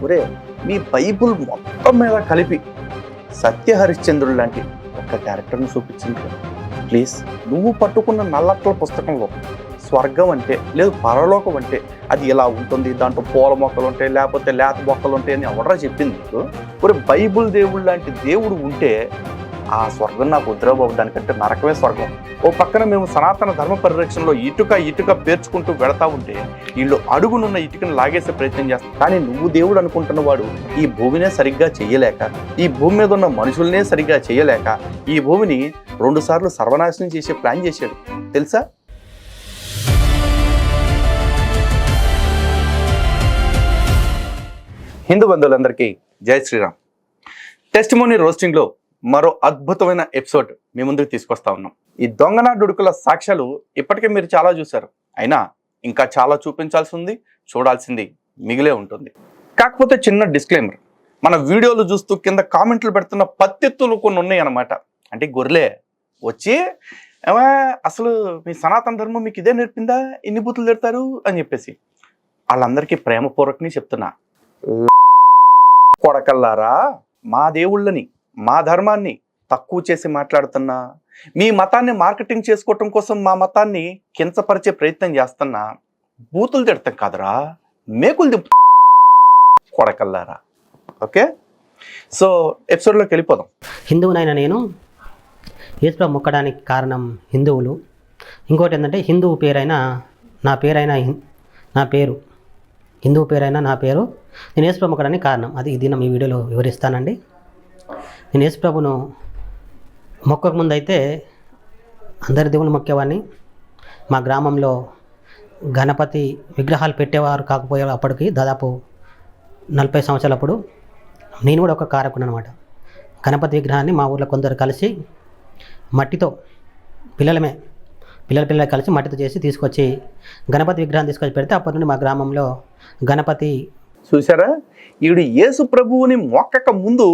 ఒరే మీ బైబుల్ మొత్తం మీద కలిపి సత్య హరిశ్చంద్రుడు లాంటి ఒక క్యారెక్టర్ని చూపించింది. ప్లీజ్, నువ్వు పట్టుకున్న నల్లట్ల పుస్తకంలో స్వర్గం అంటే లేదు పరలోకం అంటే అది ఇలా ఉంటుంది, దాంట్లో పూల మొక్కలు ఉంటాయి లేకపోతే లేత మొక్కలు ఉంటాయి అని ఎవడరా చెప్పింది నీకు? ఒరే బైబుల్ దేవుడు లాంటి దేవుడు ఉంటే ఆ స్వర్గం నాకు వద్దురా బాబు, దానికంటే నరకమే స్వర్గం. ఓ పక్కన మేము సనాతన ధర్మ పరిరక్షణలో ఇటుక పేర్చుకుంటూ వెళతా ఉంటే వీళ్ళు అడుగునున్న ఇటుకను లాగేసే ప్రయత్నం చేస్తాం. కానీ నువ్వు దేవుడు అనుకుంటున్న వాడు ఈ భూమినే సరిగ్గా చేయలేక, ఈ భూమి మీద ఉన్న మనుషులనే సరిగ్గా చేయలేక ఈ భూమిని 2 సార్లు సర్వనాశనం చేసే ప్లాన్ చేశాడు తెలుసా? హిందూ బంధువులందరికీ జై శ్రీరామ్. టెస్టిమోనీ రోస్టింగ్లో మరో అద్భుతమైన ఎపిసోడ్ మీ ముందుకు తీసుకొస్తా ఉన్నాం. ఈ దొంగనాడుడుకుల సాక్ష్యాలు ఇప్పటికే మీరు చాలా చూశారు, అయినా ఇంకా చాలా చూపించాల్సి ఉంది, చూడాల్సింది మిగిలే ఉంటుంది. కాకపోతే చిన్న డిస్క్లైమర్, మన వీడియోలు చూస్తూ కింద కామెంట్లు పెడుతున్న పత్తెత్తులు కొన్ని ఉన్నాయి అన్నమాట. అంటే గొర్రెలే వచ్చి అసలు మీ సనాతన ధర్మం మీకు ఇదే నేర్పిందా, ఇన్ని బూతులు తిడతారు అని చెప్పేసి వాళ్ళందరికీ ప్రేమపూర్వకని చెప్తున్నా, కొడకల్లారా మా దేవుళ్ళని మా ధర్మాన్ని తక్కువ చేసి మాట్లాడుతున్నా, మీ మతాన్ని మార్కెటింగ్ చేసుకోవటం కోసం మా మతాన్ని కించపరిచే ప్రయత్నం చేస్తున్నా, బూతులు తిడతాం కాదురా మేకులు దింపు కొడకల్లారా. ఓకే, సో ఎపిసోడ్లోకి వెళ్ళిపోదాం. హిందువునైనా నేను యేసుప్రభు మొక్కడానికి కారణం హిందువులు. ఇంకోటి ఏంటంటే హిందువు పేరైనా నా పేరు హిందువు పేరైనా నా పేరు నేను యేసుప్రభు మొక్కడానికి కారణం. అది ఇది నా మీ వీడియోలో వివరిస్తానండి. నేను యేసుప్రభును మొక్కక ముందు అయితే అందరి దేవుని మొక్కేవాడిని. మా గ్రామంలో గణపతి విగ్రహాలు పెట్టేవారు కాకపోయే అప్పటికి దాదాపు 40 సంవత్సరాలప్పుడు నేను కూడా ఒక కారకుడు అనమాట. గణపతి విగ్రహాన్ని మా ఊర్లో కొందరు కలిసి మట్టితో పిల్లలు కలిసి మట్టితో చేసి తీసుకొచ్చి గణపతి విగ్రహాన్ని తీసుకొచ్చి పెడితే అప్పటి నుండి మా గ్రామంలో గణపతి. చూసారా, ఈడు యేసు ప్రభువుని మొక్కక ముందు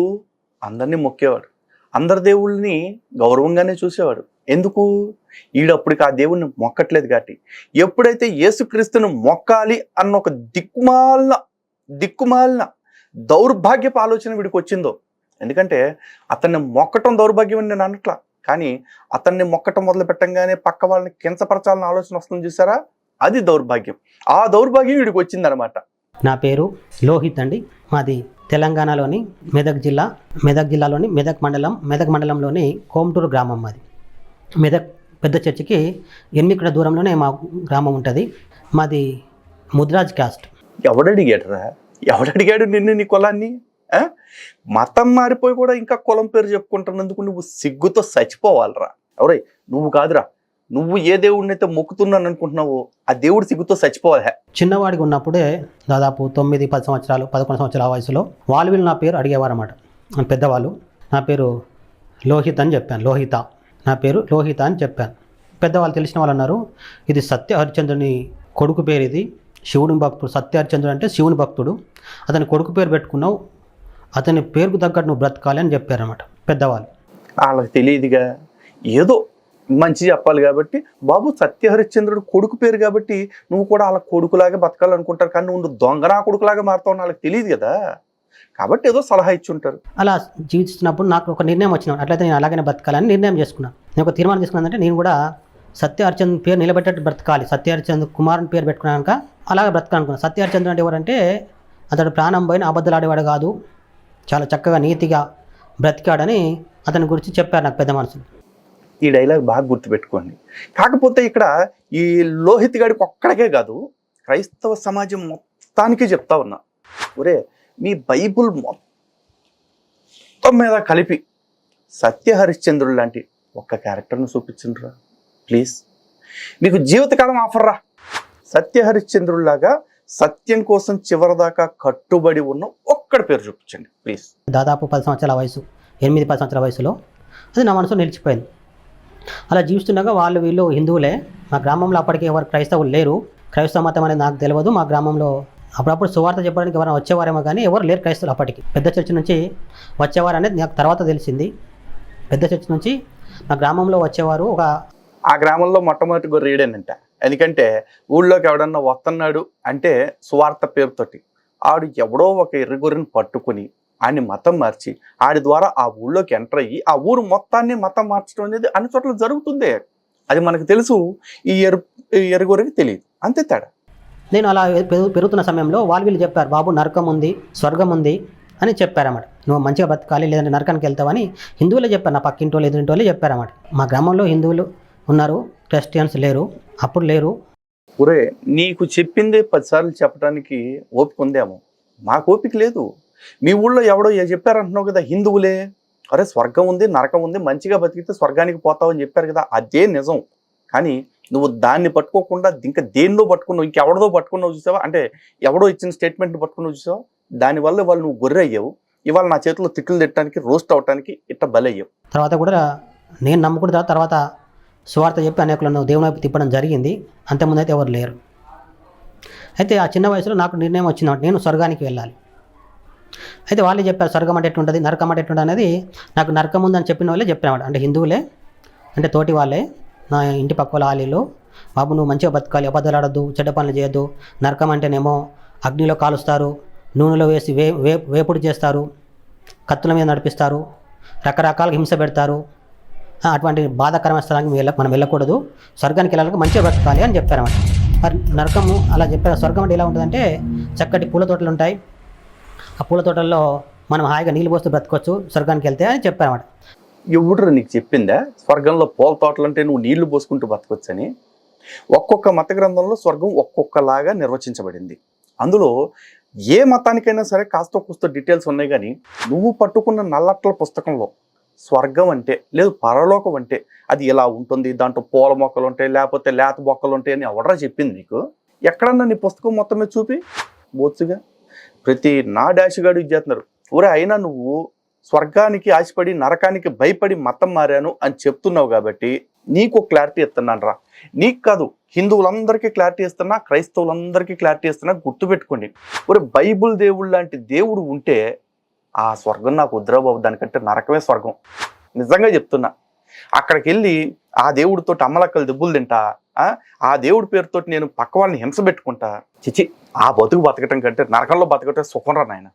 అందరినీ మొక్కేవాడు, అందరి దేవుళ్ళని గౌరవంగానే చూసేవాడు. ఎందుకు? ఈడప్పటికి ఆ దేవుణ్ణి మొక్కట్లేదు కాబట్టి. ఎప్పుడైతే యేసుక్రీస్తును మొక్కాలి అన్న ఒక దిక్కుమాలిన దౌర్భాగ్యపు ఆలోచన వీడికి వచ్చిందో, ఎందుకంటే అతన్ని మొక్కటం దౌర్భాగ్యం అని నేను అనట్లా, కానీ అతన్ని మొక్కటం మొదలు పెట్టంగానే పక్క వాళ్ళని కించపరచాలని ఆలోచన వస్తుంది చూసారా, అది దౌర్భాగ్యం. ఆ దౌర్భాగ్యం వీడికి వచ్చిందనమాట. నా పేరు లోహిత్ అండి. మాది తెలంగాణలోని మెదక్ జిల్లాలోని మెదక్ మండలంలోని కోమటూరు గ్రామం. మాది మెదక్ పెద్ద చర్చికి 8 కిలోమీటర్ల దూరంలోనే మా గ్రామం ఉంటుంది. మాది ముద్రాజ్ కాస్ట్. ఎవడడిగాడు నిన్ను నీ కులాన్ని? మతం మారిపోయి కూడా ఇంకా కులం పేరు చెప్పుకుంటున్నందుకు నువ్వు సిగ్గుతో చచ్చిపోవాలరా. ఎవరై నువ్వు కాదురా, నువ్వు ఏ దేవుడిని అయితే మొక్కుతున్నాను అనుకుంటున్నావో ఆ దేవుడు సిగ్గుతో చచ్చిపోవాలి. చిన్నవాడిగా ఉన్నప్పుడే దాదాపు 9-10 సంవత్సరాలు 11 సంవత్సరాల వయసులో వీళ్ళు నా పేరు అడిగేవారు అన్నమాట. పెద్దవాళ్ళు నా పేరు లోహిత్ అని చెప్పాను. నా పేరు లోహిత అని చెప్పాను. పెద్దవాళ్ళు తెలిసిన వాళ్ళు అన్నారు, ఇది సత్య హరిశ్చంద్రుని కొడుకు పేరు, ఇది శివుని భక్తుడు. సత్య హరిశ్చంద్రుడు అంటే శివుని భక్తుడు, అతని కొడుకు పేరు పెట్టుకున్నావు, అతని పేరుకు తగ్గట్టు నువ్వు బ్రతకాలి అని చెప్పారన్నమాట పెద్దవాళ్ళు. వాళ్ళకి తెలియదుగా, ఏదో మంచి చెప్పాలి కాబట్టి బాబు సత్య హరిశ్చంద్రుడు కొడుకు పేరు కాబట్టి నువ్వు కూడా వాళ్ళ కొడుకులాగా బతకాలనుకుంటారు, కానీ నువ్వు దొంగనా కొడుకులాగా మారుతావు వాళ్ళకి తెలియదు కదా, కాబట్టి ఏదో సలహా ఇచ్చుంటారు. అలా జీవిస్తున్నప్పుడు నాకు ఒక నిర్ణయం వచ్చిన, అట్లయితే నేను అలాగనే బతకాలని నిర్ణయం చేసుకున్నాను. నేను ఒక తీర్మానం తీసుకున్నానంటే నేను కూడా సత్య హరిశ్చంద్ర పేరు నిలబెట్టేట్టు బ్రతకాలి, సత్య హరిశ్చంద్ర కుమారుని పేరు పెట్టుకున్నాక అలాగే బ్రతకాలనుకున్నాను. సత్య హరిశ్చంద్రుడు అంటే ఎవరంటే అతడు ప్రాణం పోయిన అబద్ధాలు ఆడేవాడు కాదు, చాలా చక్కగా నీతిగా బ్రతికాడని అతని గురించి చెప్పారు నాకు పెద్ద మనుషులు. ఈ డైలాగ్ బాగా గుర్తుపెట్టుకోండి. కాకపోతే ఇక్కడ ఈ లోహిత్ గాడికి ఒక్కడికే కాదు, క్రైస్తవ సమాజం మొత్తానికి చెప్తా ఉన్నా, ఒరే మీ బైబుల్ మొత్తం మీద కలిపి సత్య హరిశ్చంద్రుడు లాంటి ఒక్క క్యారెక్టర్ను చూపించండిరా ప్లీజ్. మీకు జీవితకాలం ఆఫర్ రా. సత్య హరిశ్చంద్రుడిలాగా సత్యం కోసం చివరిదాకా కట్టుబడి ఉన్న ఒక్కడి పేరు చూపించండి ప్లీజ్. దాదాపు 10 సంవత్సరాల వయసు, 8-10 సంవత్సరాల వయసులో అది నా మనసులో నిలిచిపోయింది. అలా జీవిస్తుండగా వీళ్ళు హిందువులే. మా గ్రామంలో అప్పటికి ఎవరు క్రైస్తవులు లేరు. క్రైస్తవ మతం అనేది నాకు తెలియదు. మా గ్రామంలో అప్పుడప్పుడు సువార్త చెప్పడానికి ఎవరైనా వచ్చేవారేమో కానీ ఎవరు లేరు క్రైస్తవులు అప్పటికి. పెద్ద చర్చి నుంచి వచ్చేవారు అనేది నాకు తర్వాత తెలిసింది. పెద్ద చర్చి నుంచి మా గ్రామంలో వచ్చేవారు. ఆ గ్రామంలో మొట్టమొదటి గొర్రె ఈడేనంట. ఎందుకంటే ఊళ్ళోకి ఎవడన్నా వస్తున్నాడు అంటే సువార్త పేరుతోటి ఆడు ఎవడో ఒక ఎర్రగొర్రెని పట్టుకుని ఆడిని మతం మార్చి ఆడి ద్వారా ఆ ఊళ్ళోకి ఎంటర్ అయ్యి ఆ ఊరు మొత్తాన్ని మతం మార్చడం అనేది అన్ని చోట్ల జరుగుతుంది. అది మనకు తెలుసు, ఈ ఎర్రగొర్రెకి తెలియదు, అంతే తేడా. నేను అలా పెరుగుతున్న సమయంలో వీళ్ళు చెప్పారు, బాబు నరకం ఉంది, స్వర్గం ఉంది అని చెప్పారన్నమాట. నువ్వు మంచిగా బతకాలి లేదంటే నరకానికి వెళ్తావని హిందువులే చెప్పారు, నా పక్కింటి వాళ్ళు ఎదురింటి వాళ్ళే చెప్పారన్నమాట. మా గ్రామంలో హిందువులు ఉన్నారు, క్రిస్టియన్స్ లేరు, అప్పుడు లేరు. ఒరే, నీకు చెప్పిందే 10 సార్లు చెప్పడానికి ఓపిక ఉందేమో, మాకు ఓపిక లేదు. మీ ఊళ్ళో ఎవడో చెప్పారంటున్నావు కదా, హిందువులే, అరే స్వర్గం ఉంది నరకం ఉంది, మంచిగా బతికితే స్వర్గానికి పోతావు అని చెప్పారు కదా, అదే నిజం. కానీ నువ్వు దాన్ని పట్టుకోకుండా ఇంకా దేన్నో పట్టుకున్నావు, ఇంకెవడదో పట్టుకున్నావు చూసావా, అంటే ఎవడో ఇచ్చిన స్టేట్మెంట్ని పట్టుకున్నావు చూసావా, దానివల్ల వాళ్ళు నువ్వు గొర్రె అయ్యావు. ఇవాళ నా చేతిలో తిట్లు తిట్టడానికి, రోస్ట్ అవడానికి ఇట్ట బలయ్యావు. తర్వాత కూడా నేను నమ్ముకున్న తర్వాత సువార్త చెప్పి అనేకులను దేవుని వైపు తిప్పడం జరిగింది. అంతకుముందు అయితే ఎవరు లేరు. అయితే ఆ చిన్న వయసులో నాకు నిర్ణయం వచ్చిందన్నమాట, నేను స్వర్గానికి వెళ్ళాలి. అయితే వాళ్ళే చెప్పారు స్వర్గం అంటే ఎట్లుంటుంది, నరకం అంటే ఎట్లుంటుంది అనేది. నాకు నరకం ఉందని చెప్పిన వాళ్ళే చెప్పినమాట, అంటే హిందువులే, అంటే తోటి వాళ్ళే, నా ఇంటి పక్క వాళ్ళ ఆలీలు, బాబు నువ్వు మంచిగా బతకాలి, అబద్ధాలు ఆడొద్దు, చెడ్డ పనులు చేయొద్దు, నరకం అంటేనేమో అగ్నిలో కాలుస్తారు, నూనెలో వేసి వేపుడు చేస్తారు, కత్తుల మీద నడిపిస్తారు, రకరకాల హింస పెడతారు, అటువంటి బాధాకరమైన స్థలానికి మనం వెళ్ళకూడదు, స్వర్గానికి వెళ్ళాలంటే మంచిగా బతకాలి అని చెప్పారన్నమాట. మరి నరకము అలా చెప్పారు. స్వర్గం అంటే ఎలా ఉంటుందంటే చక్కటి పూల తోటలు ఉంటాయి, ఆ పూల తోటల్లో మనం హాయిగా నీళ్ళు పోస్తూ బ్రతకొచ్చు స్వర్గానికి వెళ్తే అని చెప్పారన్నమాట. ఎవడు నీకు చెప్పిందా స్వర్గంలో పూల తోటలు అంటే నువ్వు నీళ్లు పోసుకుంటూ బతకొచ్చని? ఒక్కొక్క మత గ్రంథంలో స్వర్గం ఒక్కొక్కలాగా నిర్వచించబడింది. అందులో ఏ మతానికైనా సరే కాస్త కూస్తో డీటెయిల్స్ ఉన్నాయి, కానీ నువ్వు పట్టుకున్న నల్లట్ల పుస్తకంలో స్వర్గం అంటే లేదు పరలోకం అంటే అది ఇలా ఉంటుంది, దాంట్లో పూల మొక్కలు ఉంటాయి లేకపోతే లేత మొక్కలు ఉంటాయి అని ఎవడరా చెప్పింది నీకు? ఎక్కడన్నా నీ పుస్తకం మొత్తం మీద చూపి. బోత్సుగా ప్రతి నా డాష్గాడు ఇచ్చేస్తున్నారు. ఊరే అయినా నువ్వు స్వర్గానికి ఆశపడి నరకానికి భయపడి మతం మారాను అని చెప్తున్నావు కాబట్టి నీకు క్లారిటీ ఇస్తున్నాను రా. నీకు కాదు, హిందువులందరికీ క్లారిటీ ఇస్తున్నా, క్రైస్తవులందరికీ క్లారిటీ ఇస్తున్నా. గుర్తుపెట్టుకోండి, ఒరే బైబుల్ దేవుడు లాంటి దేవుడు ఉంటే ఆ స్వర్గం నాకు వద్దురాబాబు, దానికంటే నరకమే స్వర్గం. నిజంగా చెప్తున్నా. అక్కడికి వెళ్ళి ఆ దేవుడితో అమ్మలక్కలు దెబ్బలు తింటా, ఆ దేవుడి పేరుతో నేను పక్క వాళ్ళని హింస పెట్టుకుంటా. చిచి, ఆ బతుకు బతకటం కంటే నరకంలో బతకటం సుఖం రా నాయన.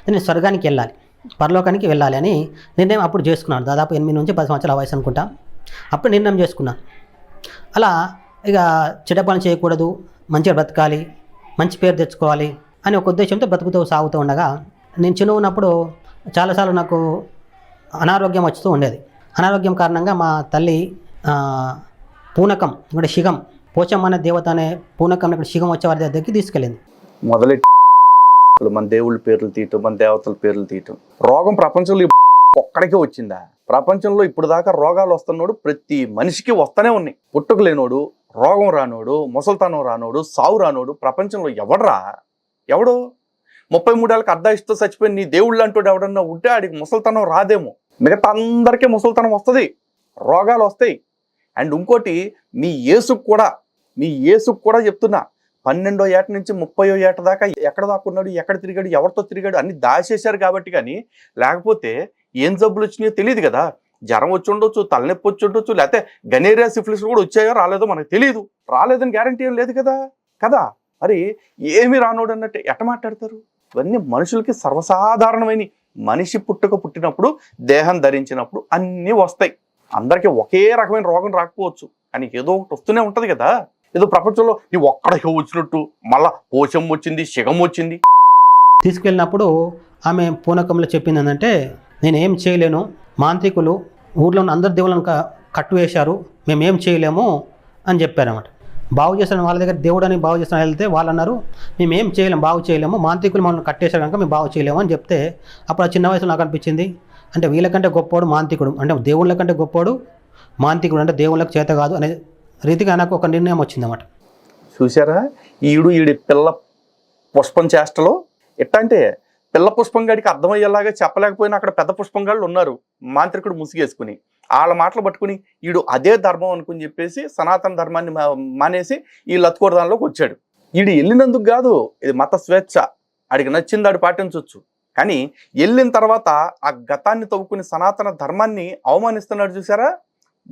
నేను స్వర్గానికి వెళ్ళాలి, పరలోకానికి వెళ్ళాలి అని నిర్ణయం అప్పుడు చేసుకున్నాను. దాదాపు 8 నుంచి 10 సంవత్సరాల వయసు అనుకుంటా. అప్పుడు నిర్ణయం చేసుకున్నాను. అలా ఇక చెడ్డ పని చేయకూడదు, మంచిగా బ్రతకాలి, మంచి పేరు తెచ్చుకోవాలి అని ఒక ఉద్దేశంతో బ్రతుకుతూ సాగుతూ ఉండగా, నేను చిన్న ఉన్నప్పుడు చాలాసార్లు నాకు అనారోగ్యం వస్తూ ఉండేది. అనారోగ్యం కారణంగా మా తల్లి పూనకం, ఇక్కడ శిగం, పోచమ్మ అనే దేవత అనే పూనకం ఇక్కడ శిగం వచ్చే వారి దగ్గరికి తీసుకెళ్ళింది. మొదలెట్టి మన దేవుళ్ళ పేర్లు తీయటం, మన దేవతల పేర్లు తీయటం. రోగం ప్రపంచంలో ఒక్కడికే వచ్చిందా? ప్రపంచంలో ఇప్పుడు దాకా రోగాలు వస్తున్నాడు ప్రతి మనిషికి వస్తూనే ఉన్నాయి. పుట్టుక లేనోడు, రోగం రానోడు, ముసల్తనం రానోడు, సావు రానోడు ప్రపంచంలో ఎవడరా? ఎవడు 33 ఏళ్ళకి అర్ధాయిస్తూ చచ్చిపోయి నీ దేవుళ్ళు అంటూ ఎవడన్నా ఉంటే ఆడికి ముసల్తనం రాదేమో. మిగతా అందరికీ ముసల్తనం వస్తుంది, రోగాలు వస్తాయి. అండ్ ఇంకోటి, మీ యేసుకు కూడా చెప్తున్నా, 12వ ఏట నుంచి 30వ ఏట దాకా ఎక్కడ దాక్కున్నాడు, ఎక్కడ తిరిగాడు, ఎవరితో తిరిగాడు అన్ని దాచేశారు కాబట్టి. కానీ లేకపోతే ఏం జబ్బులు వచ్చినాయో తెలియదు కదా. జ్వరం వచ్చి ఉండొచ్చు, తలనొప్పి వచ్చి ఉండొచ్చు, లేకపోతే గనేరియా సిఫిలిస్ కూడా వచ్చాయో రాలేదో మనకు తెలియదు. రాలేదని గ్యారంటీ ఏం లేదు కదా. మరి ఏమి రానోడు అన్నట్టు ఎట్ట మాట్లాడతారు? ఇవన్నీ మనుషులకి సర్వసాధారణమైన. మనిషి పుట్టినప్పుడు, దేహం ధరించినప్పుడు అన్నీ వస్తాయి. అందరికీ ఒకే రకమైన రోగం రాకపోవచ్చు, కానీ ఏదో ఒకటి వస్తూనే ఉంటుంది కదా. ఏదో ప్రపంచంలో నీ ఒక్కడికి వచ్చినట్టు మళ్ళా పోషం వచ్చింది, శిగం వచ్చింది. తీసుకెళ్ళినప్పుడు ఆమె పూనకంలో చెప్పింది ఏంటంటే, నేనేం చేయలేను, మాంత్రికులు ఊర్లో ఉన్న అందరి దేవుళ్ళను కట్టు వేశారు, మేమేం చేయలేము అని చెప్పారన్నమాట. బాగు చేస్తాను వాళ్ళ దగ్గర దేవుడు అని బాగు చేస్తాను వెళ్తే వాళ్ళు అన్నారు, మేమేం చేయలేము, బాగు చేయలేము, మాంత్రికులు మమ్మల్ని కట్టేశారు కనుక మేము బాగు చేయలేము అని చెప్తే, అప్పుడు ఆ చిన్న వయసులో నాకు అనిపించింది, అంటే వీళ్ళకంటే గొప్పోడు మాంత్రికుడు, అంటే దేవుళ్ళ కంటే గొప్పోడు మాంత్రికుడు, అంటే దేవుళ్ళకి చేత కాదు అనే రీతిగా నాకు ఒక నిర్ణయం వచ్చిందన్నమాట. చూసారా, ఈడి పిల్ల పుష్పం చేష్టలో ఎట్లా అంటే, పిల్ల పుష్పం గడికి అర్థమయ్యేలాగా చెప్పలేకపోయినా అక్కడ పెద్ద పుష్పంగాళ్ళు ఉన్నారు, మాంత్రికుడు ముసిగేసుకుని వాళ్ళ మాటలు పట్టుకుని ఈడు అదే ధర్మం అనుకుని చెప్పేసి సనాతన ధర్మాన్ని మానేసి ఈ లత్కోర దానిలోకి వచ్చాడు. ఈడు వెళ్ళినందుకు కాదు, ఇది మత స్వేచ్ఛ, ఆడికి నచ్చింది ఆడు పాటించవచ్చు. కానీ వెళ్ళిన తర్వాత ఆ గతాన్ని తవ్వుకుని సనాతన ధర్మాన్ని అవమానిస్తున్నాడు చూసారా,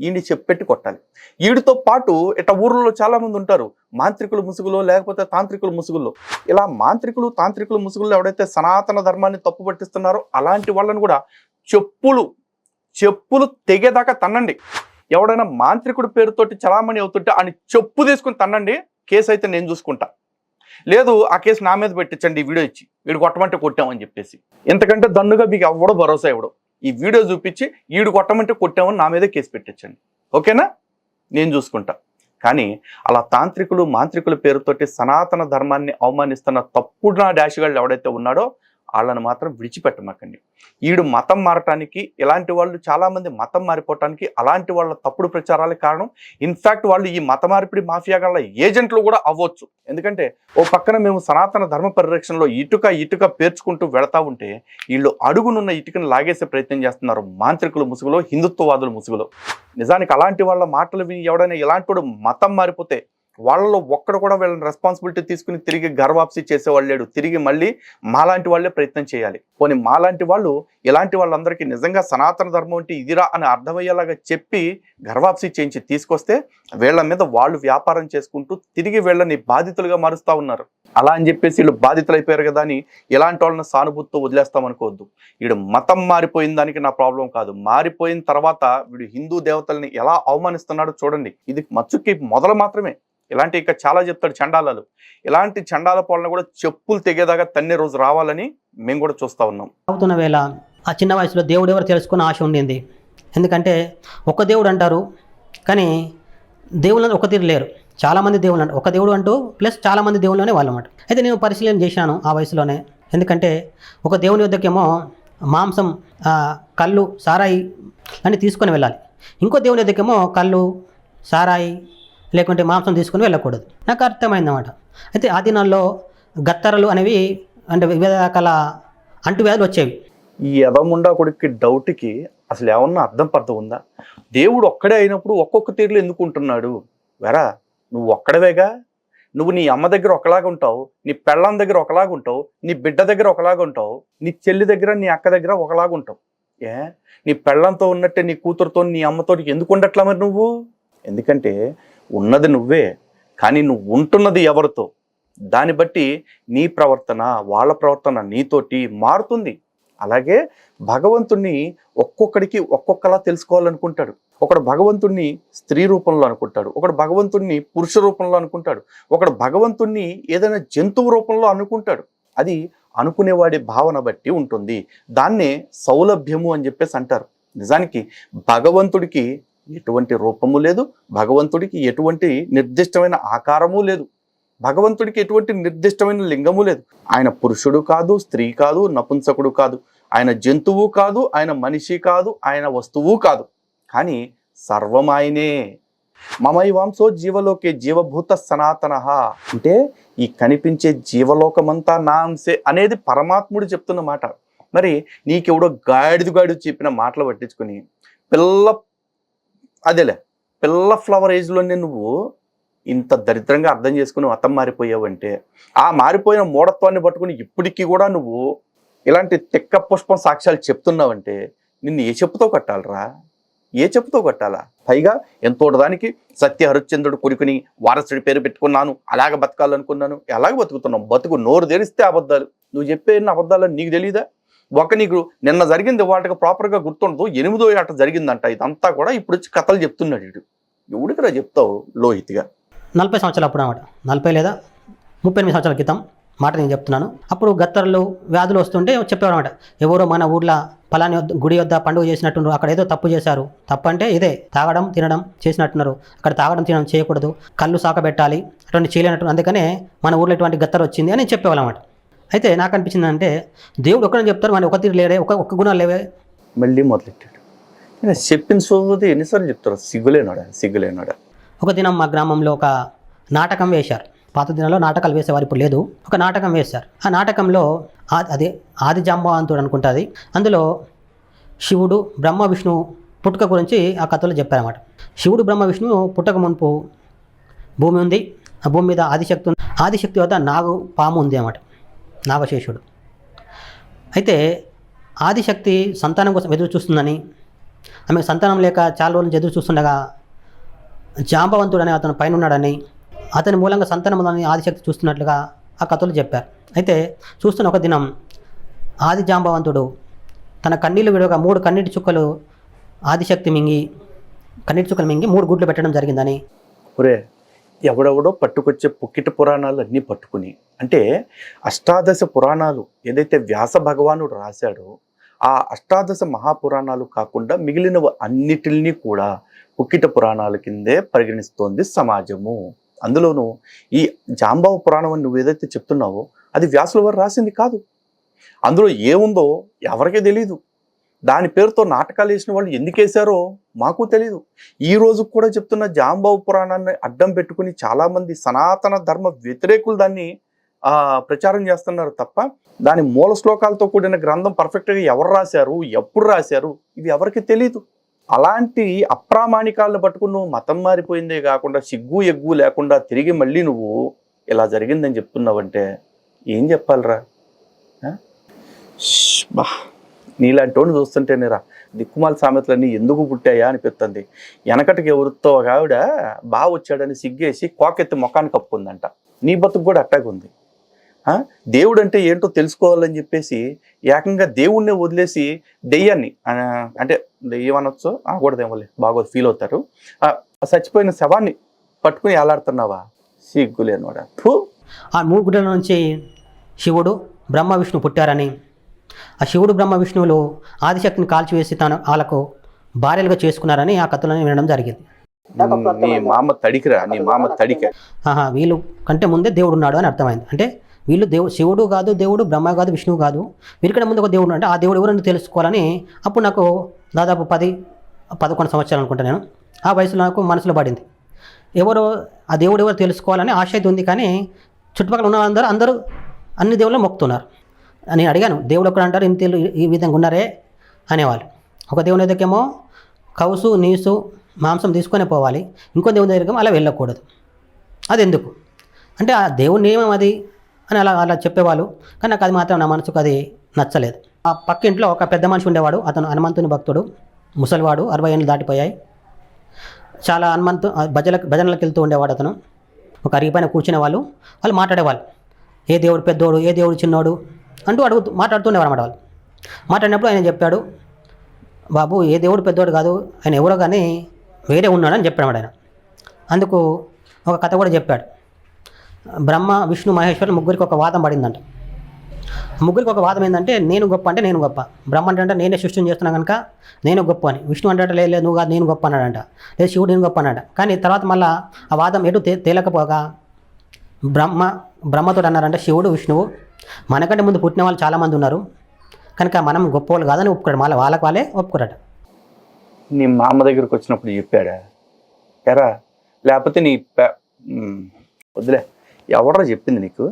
ఈయన్ని చెప్పెట్టి కొట్టాలి. వీడితో పాటు ఇట్లా ఊర్లలో చాలా మంది ఉంటారు, మాంత్రికులు ముసుగులో లేకపోతే తాంత్రికుల ముసుగుల్లో. ఇలా మాంత్రికులు తాంత్రికుల ముసుగుల్లో ఎవడైతే సనాతన ధర్మాన్ని తప్పు పట్టిస్తున్నారో అలాంటి వాళ్ళని కూడా చెప్పులు తెగేదాకా తన్నండి. ఎవడైనా మాంత్రికుడి పేరుతోటి చలామణి అవుతుంటే అని చెప్పు తీసుకుని తన్నండి. కేసు అయితే నేను చూసుకుంటా, లేదు ఆ కేసు నా మీద పెట్టించండి, ఈ వీడియో ఇచ్చి వీడు కొట్టమంటే కొట్టామని చెప్పేసి. ఎంతకంటే దన్నుగా మీకు ఎవడో భరోసా ఇవ్వడు. ఈ వీడియో చూపించి వీడు కొట్టమంటే కొట్టామని నా మీదే కేసు పెట్టించండి, ఓకేనా? నేను చూసుకుంటా. కానీ అలా తాంత్రికులు మాంత్రికుల పేరుతోటి సనాతన ధర్మాన్ని అవమానిస్తున్న తప్పుడు నా డాషిగాళ్ళు ఎవడైతే ఉన్నాడో వాళ్ళని మాత్రం విడిచిపెట్టమాకండి. వీడు మతం మారటానికి, ఇలాంటి వాళ్ళు చాలామంది మతం మారిపోవటానికి అలాంటి వాళ్ళ తప్పుడు ప్రచారాలే కారణం. ఇన్ఫ్యాక్ట్ వాళ్ళు ఈ మత మార్పిడి మాఫియాగాళ్ళ ఏజెంట్లు కూడా అవ్వచ్చు. ఎందుకంటే ఓ పక్కన మేము సనాతన ధర్మ పరిరక్షణలో ఇటుక పేర్చుకుంటూ వెళతా ఉంటే వీళ్ళు అడుగునున్న ఇటుకను లాగేసే ప్రయత్నం చేస్తున్నారు మాంత్రికుల ముసుగులో, హిందుత్వవాదుల ముసుగులో. నిజానికి అలాంటి వాళ్ళ మాటలు విని ఎవడైనా ఇలాంటి వాడు మతం మారిపోతే వాళ్ళలో ఒక్కడు కూడా వీళ్ళని రెస్పాన్సిబిలిటీ తీసుకుని తిరిగి గర్వాప్సి చేసేవాళ్ళు లేడు. తిరిగి మళ్ళీ మాలాంటి వాళ్ళే ప్రయత్నం చేయాలి. పోనీ మాలాంటి వాళ్ళు ఇలాంటి వాళ్ళందరికీ నిజంగా సనాతన ధర్మం అంటే ఇదిరా అని అర్థమయ్యేలాగా చెప్పి గర్వాప్సి చేయించి తీసుకొస్తే వీళ్ళ మీద వాళ్ళు వ్యాపారం చేసుకుంటూ తిరిగి వీళ్ళని బాధితులుగా మారుస్తూ ఉన్నారు. అలా అని చెప్పేసి వీళ్ళు బాధితులు అయిపోయారు కదా అని ఇలాంటి వాళ్ళని సానుభూతితో వదిలేస్తామనుకోవద్దు. వీడు మతం మారిపోయిన దానికి నా ప్రాబ్లం కాదు, మారిపోయిన తర్వాత వీడు హిందూ దేవతల్ని ఎలా అవమానిస్తున్నాడో చూడండి. ఇది మచ్చుకి మొదలు మాత్రమే. ఇలాంటి ఇంకా చాలా చెప్తాడు చండాలాలు. ఇలాంటి చండాల పాలన కూడా చెప్పులు తెగేదాకా తన్నే రోజు రావాలని మేము కూడా చూస్తూ ఉన్నాం. అవుతున్న వేళ ఆ చిన్న వయసులో దేవుడు ఎవరు తెలుసుకున్న ఆశ ఉండింది. ఎందుకంటే ఒక దేవుడు అంటారు కానీ దేవుళ్ళు ఒక తీరు లేరు. చాలామంది దేవుళ్ళు అంటారు, ఒక దేవుడు అంటూ ప్లస్ చాలామంది దేవుళ్ళనే వాళ్ళు అన్నమాట. అయితే నేను పరిశీలన చేశాను ఆ వయసులోనే. ఎందుకంటే ఒక దేవుని వద్దకేమో మాంసం, కళ్ళు, సారాయి అని తీసుకొని వెళ్ళాలి. ఇంకో దేవుని వద్దకేమో కళ్ళు, సారాయి లేకుంటే మాంసం తీసుకుని వెళ్ళకూడదు. నాకు అర్థమైందన్నమాట. అయితే ఆ దినాల్లో గత్తరలు అనేవి అంటే వివిధ రకాల అంటువ్యాధులు వచ్చేవి. ఈ యదముండా కొడుక్కి డౌట్కి అసలు ఏమన్నా అర్థం పర్థం ఉందా? దేవుడు ఒక్కడే అయినప్పుడు ఒక్కొక్క తీరులో ఎందుకు ఉంటున్నాడు? వేరా నువ్వు ఒక్కడవేగా. నువ్వు నీ అమ్మ దగ్గర ఒకలాగా ఉంటావు, నీ పెళ్ళాం దగ్గర ఒకలాగా ఉంటావు, నీ బిడ్డ దగ్గర ఒకలాగా ఉంటావు, నీ చెల్లి దగ్గర నీ అక్క దగ్గర ఒకలాగా ఉంటావు. నీ పెళ్ళంతో ఉన్నట్టే నీ కూతురుతో నీ అమ్మతో ఎందుకు ఉండట్లా మరి నువ్వు? ఎందుకంటే ఉన్నది నువ్వే, కానీ నువ్వు ఉంటున్నది ఎవరితో దాన్ని బట్టి నీ ప్రవర్తన వాళ్ళ ప్రవర్తన నీతోటి మారుతుంది. అలాగే భగవంతుణ్ణి ఒక్కొక్కడికి ఒక్కొక్కలా తెలుసుకోవాలనుకుంటాడు. ఒకడు భగవంతుణ్ణి స్త్రీ రూపంలో అనుకుంటాడు, ఒకడు భగవంతుణ్ణి పురుష రూపంలో అనుకుంటాడు, ఒకడు భగవంతుణ్ణి ఏదైనా జంతువు రూపంలో అనుకుంటాడు. అది అనుకునేవాడి భావన బట్టి ఉంటుంది. దాన్నే సౌలభ్యము అని చెప్పేసి అంటారు. నిజానికి భగవంతుడికి ఎటువంటి రూపము లేదు, భగవంతుడికి ఎటువంటి నిర్దిష్టమైన ఆకారము లేదు, భగవంతుడికి ఎటువంటి నిర్దిష్టమైన లింగము లేదు. ఆయన పురుషుడు కాదు, స్త్రీ కాదు, నపుంసకుడు కాదు, ఆయన జంతువు కాదు, ఆయన మనిషి కాదు, ఆయన వస్తువు కాదు, కానీ సర్వం ఆయనే. మమైవాంసో జీవలోకే జీవభూత సనాతన. అంటే ఈ కనిపించే జీవలోకమంతా నా అంశే అనేది పరమాత్ముడు చెప్తున్న మాట. మరి నీకెవడో గాడిదు చెప్పిన మాటలు పట్టించుకుని పిల్ల ఫ్లవర్ ఏజ్లోనే నువ్వు ఇంత దరిద్రంగా అర్థం చేసుకుని మతం మారిపోయావంటే ఆ మారిపోయిన మూఢత్వాన్ని పట్టుకుని ఇప్పటికీ కూడా నువ్వు ఇలాంటి తిక్క పుష్పం సాక్ష్యాలు చెప్తున్నావంటే నిన్ను ఏ చెప్పుతో కట్టాలరా? ఏ చెప్పుతో కట్టాలా? పైగా ఎంతోటి సత్య హరిశ్చంద్రుడు కొడుకుని వారసుడి పేరు పెట్టుకున్నాను, అలాగ బతకాలనుకున్నాను. ఎలాగ బతుకుతున్నావు? బతుకు నోరు తెరిస్తే అబద్ధాలు. నువ్వు చెప్పే అబద్ధాలని నీకు తెలీదా? నీకు నిన్న జరిగింది వాటికి ప్రాపర్గా గుర్తుండదు, 8వ ఏట జరిగిందంట. ఇదంతా కూడా ఇప్పుడు వచ్చి కథలు చెప్తున్నాడు వీడు. ఎవడికిరా చెప్తావు లోహితిగా? 40 సంవత్సరాలు అప్పుడు అన్నమాట, 40 లేదా 38 సంవత్సరాల క్రితం మాట నేను చెప్తున్నాను. అప్పుడు గత్తర్లు వ్యాధులు వస్తుంటే చెప్పేవారు అనమాట. ఎవరో మన ఊర్లో పలాని గుడి వద్ద పండుగ చేసినట్టున్నారు, అక్కడ ఏదో తప్పు చేశారు. తప్పు అంటే ఇదే తాగడం తినడం చేసినట్టున్నారు, అక్కడ తాగడం తినడం చేయకూడదు, కళ్ళు సాకబెట్టాలి, అటువంటి చేయలేనట్టు, అందుకనే మన ఊర్లో ఇటువంటి గత్తర్ వచ్చింది అని చెప్పేవాళ్ళు అన్నమాట. అయితే నాకు అనిపించింది అంటే దేవుడు ఒక్కడని చెప్తారు, మన ఒక తీరు లేడే, ఒక గుణాలు లేవే. మళ్ళీ మొదలెట్టాడు. చెప్పిన సోది ఎన్నిసార్లు చెప్తారు? సిగ్గులేనాడా. ఒక దినం మా గ్రామంలో ఒక నాటకం వేశారు. పాత దినాల్లో నాటకాలు వేసేవారు, ఇప్పుడు లేదు. ఒక నాటకం వేశారు. ఆ నాటకంలో అదే ఆది జాంబవంతుడు అనుకుంటుంది. అందులో శివుడు బ్రహ్మ విష్ణు పుట్టుక గురించి ఆ కథలో చెప్పారన్నమాట. శివుడు బ్రహ్మ విష్ణు పుట్టక మునుపు భూమి ఉంది, ఆ భూమి మీద ఆదిశక్తి ఉంది, ఆదిశక్తి వద్ద నాగు పాము ఉంది అన్నమాట, నాగశేషుడు. అయితే ఆదిశక్తి సంతానం కోసం ఎదురు చూస్తుందని ఆమెకు సంతానం లేక చాలా రోజుల నుంచి ఎదురు చూస్తుండగా జాంబవంతుడు అనే అతను పైన ఉన్నాడని, అతని మూలంగా సంతానం ఉందని ఆదిశక్తి చూస్తున్నట్లుగా ఆ కథలు చెప్పారు. అయితే చూస్తున్న ఒక దినం ఆది జాంబవంతుడు తన కన్నీళ్లు విడవగా 3 కన్నీటి చుక్కలు ఆదిశక్తి మింగి 3 గుడ్లు పెట్టడం జరిగిందని. ఒరే, ఎవడెవడో పట్టుకొచ్చే పుక్కిట పురాణాలు అన్నీ పట్టుకుని, అంటే అష్టాదశ పురాణాలు ఏదైతే వ్యాస భగవానుడు రాశాడో ఆ అష్టాదశ మహాపురాణాలు కాకుండా మిగిలిన అన్నిటిని కూడా పుక్కిట పురాణాల కిందే పరిగణిస్తోంది సమాజము. అందులోనూ ఈ జాంబవ పురాణం అని నువ్వు ఏదైతే చెప్తున్నావో అది వ్యాసుల వారు రాసింది కాదు. అందులో ఏముందో ఎవరికీ తెలీదు. దాని పేరుతో నాటకాలు వేసిన వాళ్ళు ఎందుకు వేశారో మాకు తెలీదు. ఈ రోజు కూడా చెప్తున్న జాంబవ పురాణాన్ని అడ్డం పెట్టుకుని చాలామంది సనాతన ధర్మ వ్యతిరేకులు దాన్ని ప్రచారం చేస్తున్నారు తప్ప దాని మూల శ్లోకాలతో కూడిన గ్రంథం పర్ఫెక్ట్గా ఎవరు రాశారు, ఎప్పుడు రాశారు, ఇది ఎవరికి తెలీదు. అలాంటి అప్రామాణికాలను పట్టుకుని నువ్వు మతం మారిపోయిందే కాకుండా సిగ్గు ఎగ్గు లేకుండా తిరిగి మళ్ళీ నువ్వు ఇలా జరిగిందని చెప్తున్నావంటే ఏం చెప్పాలరా? బా, నీలాంటి వాడిని చూస్తుంటేనేరా దిక్కుమాల సామెతలన్నీ ఎందుకు పుట్టాయా అనిపిస్తుంది. వెనకటికి ఎవరితో ఒక ఆవిడ బాగా వచ్చాడని సిగ్గేసి కోకెత్తి మొఖాన్ని కప్పుకుందంట. నీ బతుకు కూడా అట్టాగే ఉంది. దేవుడు అంటే ఏంటో తెలుసుకోవాలని చెప్పేసి ఏకంగా దేవుణ్ణి వదిలేసి దెయ్యాన్ని, అంటే దెయ్యం అనొచ్చు అనకూడదేమోలే, బాగా ఫీల్ అవుతారు, చచ్చిపోయిన శవాన్ని పట్టుకుని ఏలాడుతున్నావా? సిగ్గులేనోడా. ఆ 3 గుడ్ల నుంచి శివుడు బ్రహ్మ విష్ణు పుట్టారని, ఆ శివుడు బ్రహ్మ విష్ణువులు ఆదిశక్తిని కాల్చివేసి వాళ్ళకు భార్యలుగా చేసుకున్నారని ఆ కథలను వినడం జరిగింది. నీ మామ తడికిరా, నీ మామ తడిక. వీళ్ళు కంటే ముందే దేవుడు ఉన్నాడు అని అర్థమైంది. అంటే వీళ్ళు శివుడు కాదు, దేవుడు బ్రహ్మ కాదు, విష్ణువు కాదు, వీరికంటే ముందు ఒక దేవుడు అంటే ఆ దేవుడు ఎవరని తెలుసుకోవాలని అప్పుడు నాకు దాదాపు 10-11 సంవత్సరాలు అనుకుంటా. నేను ఆ వయసులో నాకు మనసులో పడింది, ఎవరో ఆ దేవుడు ఎవరు తెలుసుకోవాలని ఆశ అయితే ఉంది. కానీ చుట్టుపక్కల ఉన్న అందరూ అన్ని దేవుళ్ళు మొక్కుతున్నారు. నేను అడిగాను, దేవుడు ఒక్కడ అంటారు, ఇంత ఈ విధంగా ఉన్నారే అనేవాళ్ళు. ఒక దేవుని దగ్గరకేమో కౌసు నీసు మాంసం తీసుకొని పోవాలి, ఇంకో దేవుని దగ్గరకేమో అలా వెళ్ళకూడదు. అది ఎందుకు అంటే ఆ దేవుని నియమం అది అని అలా చెప్పేవాళ్ళు. కానీ నాకు అది మాత్రం నా మనసుకు అది నచ్చలేదు. ఆ పక్క ఇంట్లో ఒక పెద్ద మనిషి ఉండేవాడు. అతను హనుమంతుని భక్తుడు, ముసలివాడు, 60 ఏళ్ళు దాటిపోయాయి. చాలా భజనలకు వెళ్తూ ఉండేవాడు అతను. ఒక అరిగిపైన కూర్చునే వాళ్ళు మాట్లాడేవాళ్ళు, ఏ దేవుడు పెద్దోడు, ఏ దేవుడు చిన్నోడు అంటూ మాట్లాడుతుండేవారు అన్నమాట. వాళ్ళు మాట్లాడినప్పుడు ఆయన చెప్పాడు, బాబు ఏ దేవుడు పెద్దోడు కాదు, ఆయన ఎవరో కానీ వేరే ఉన్నాడని చెప్పాడు ఆయన. అందుకు ఒక కథ కూడా చెప్పాడు. బ్రహ్మ విష్ణు మహేశ్వరులు ముగ్గురికి ఒక వాదం పడిందంట. ముగ్గురికి ఒక వాదం ఏంటంటే, నేను గొప్ప అంటే నేను గొప్ప, బ్రహ్మ అంటే నేనే సృష్టిని చేస్తున్నా కనుక నేను గొప్ప అని, విష్ణు అంటే లేదు నువ్వు కాదు నేను గొప్ప అన్నాడంట, లేదు శివుడు నేను గొప్ప అన్నాడు. కానీ తర్వాత మళ్ళీ ఆ వాదం ఎటు తేలకపోగా బ్రహ్మతో అన్నారంటే శివుడు విష్ణువు మనకంటే ముందు పుట్టిన వాళ్ళు చాలామంది ఉన్నారు కనుక మనం గొప్ప వాళ్ళు కాదని ఒప్పుకోడు, మళ్ళీ వాళ్ళే ఒప్పుకోరట. నీ మా అమ్మ దగ్గరికి వచ్చినప్పుడు చెప్పాడా ఎరా? లేకపోతే నీ వద్దులే, ఎవడరా చెప్పింది నీకు?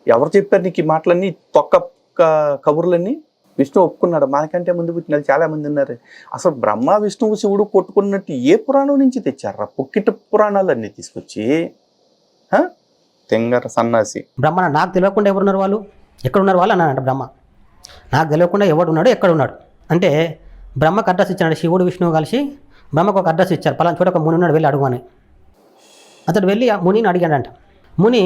ఎవరు చెప్పారు నీకు ఈ మాటలన్నీ, తొక్క కబుర్లన్నీ? విష్ణు ఒప్పుకున్నాడు, మనకంటే ముందు పుట్టిన చాలామంది ఉన్నారు. అసలు బ్రహ్మ విష్ణువు శివుడు కొట్టుకున్నట్టు ఏ పురాణం నుంచి తెచ్చారా? పుక్కిట పురాణాలన్నీ తీసుకొచ్చి తెంగర సన్నాసి. బ్రహ్మ నాకు తెలియకుండా ఎవరున్నారు వాళ్ళు, ఎక్కడున్నారు వాళ్ళు అన్నాడంట. బ్రహ్మ నాకు తెలియకుండా ఎవడున్నాడు ఎక్కడున్నాడు అంటే బ్రహ్మకు అడ్రస్ ఇచ్చాడు. శివుడు విష్ణువు కలిసి బ్రహ్మకు ఒక అడ్రస్ ఇచ్చారు, పలానా చోట ఒక ముని ఉన్నాడు, వెళ్ళి అడుగు అని. అతడు వెళ్ళి ఆ మునిని అడిగాడంట. ముని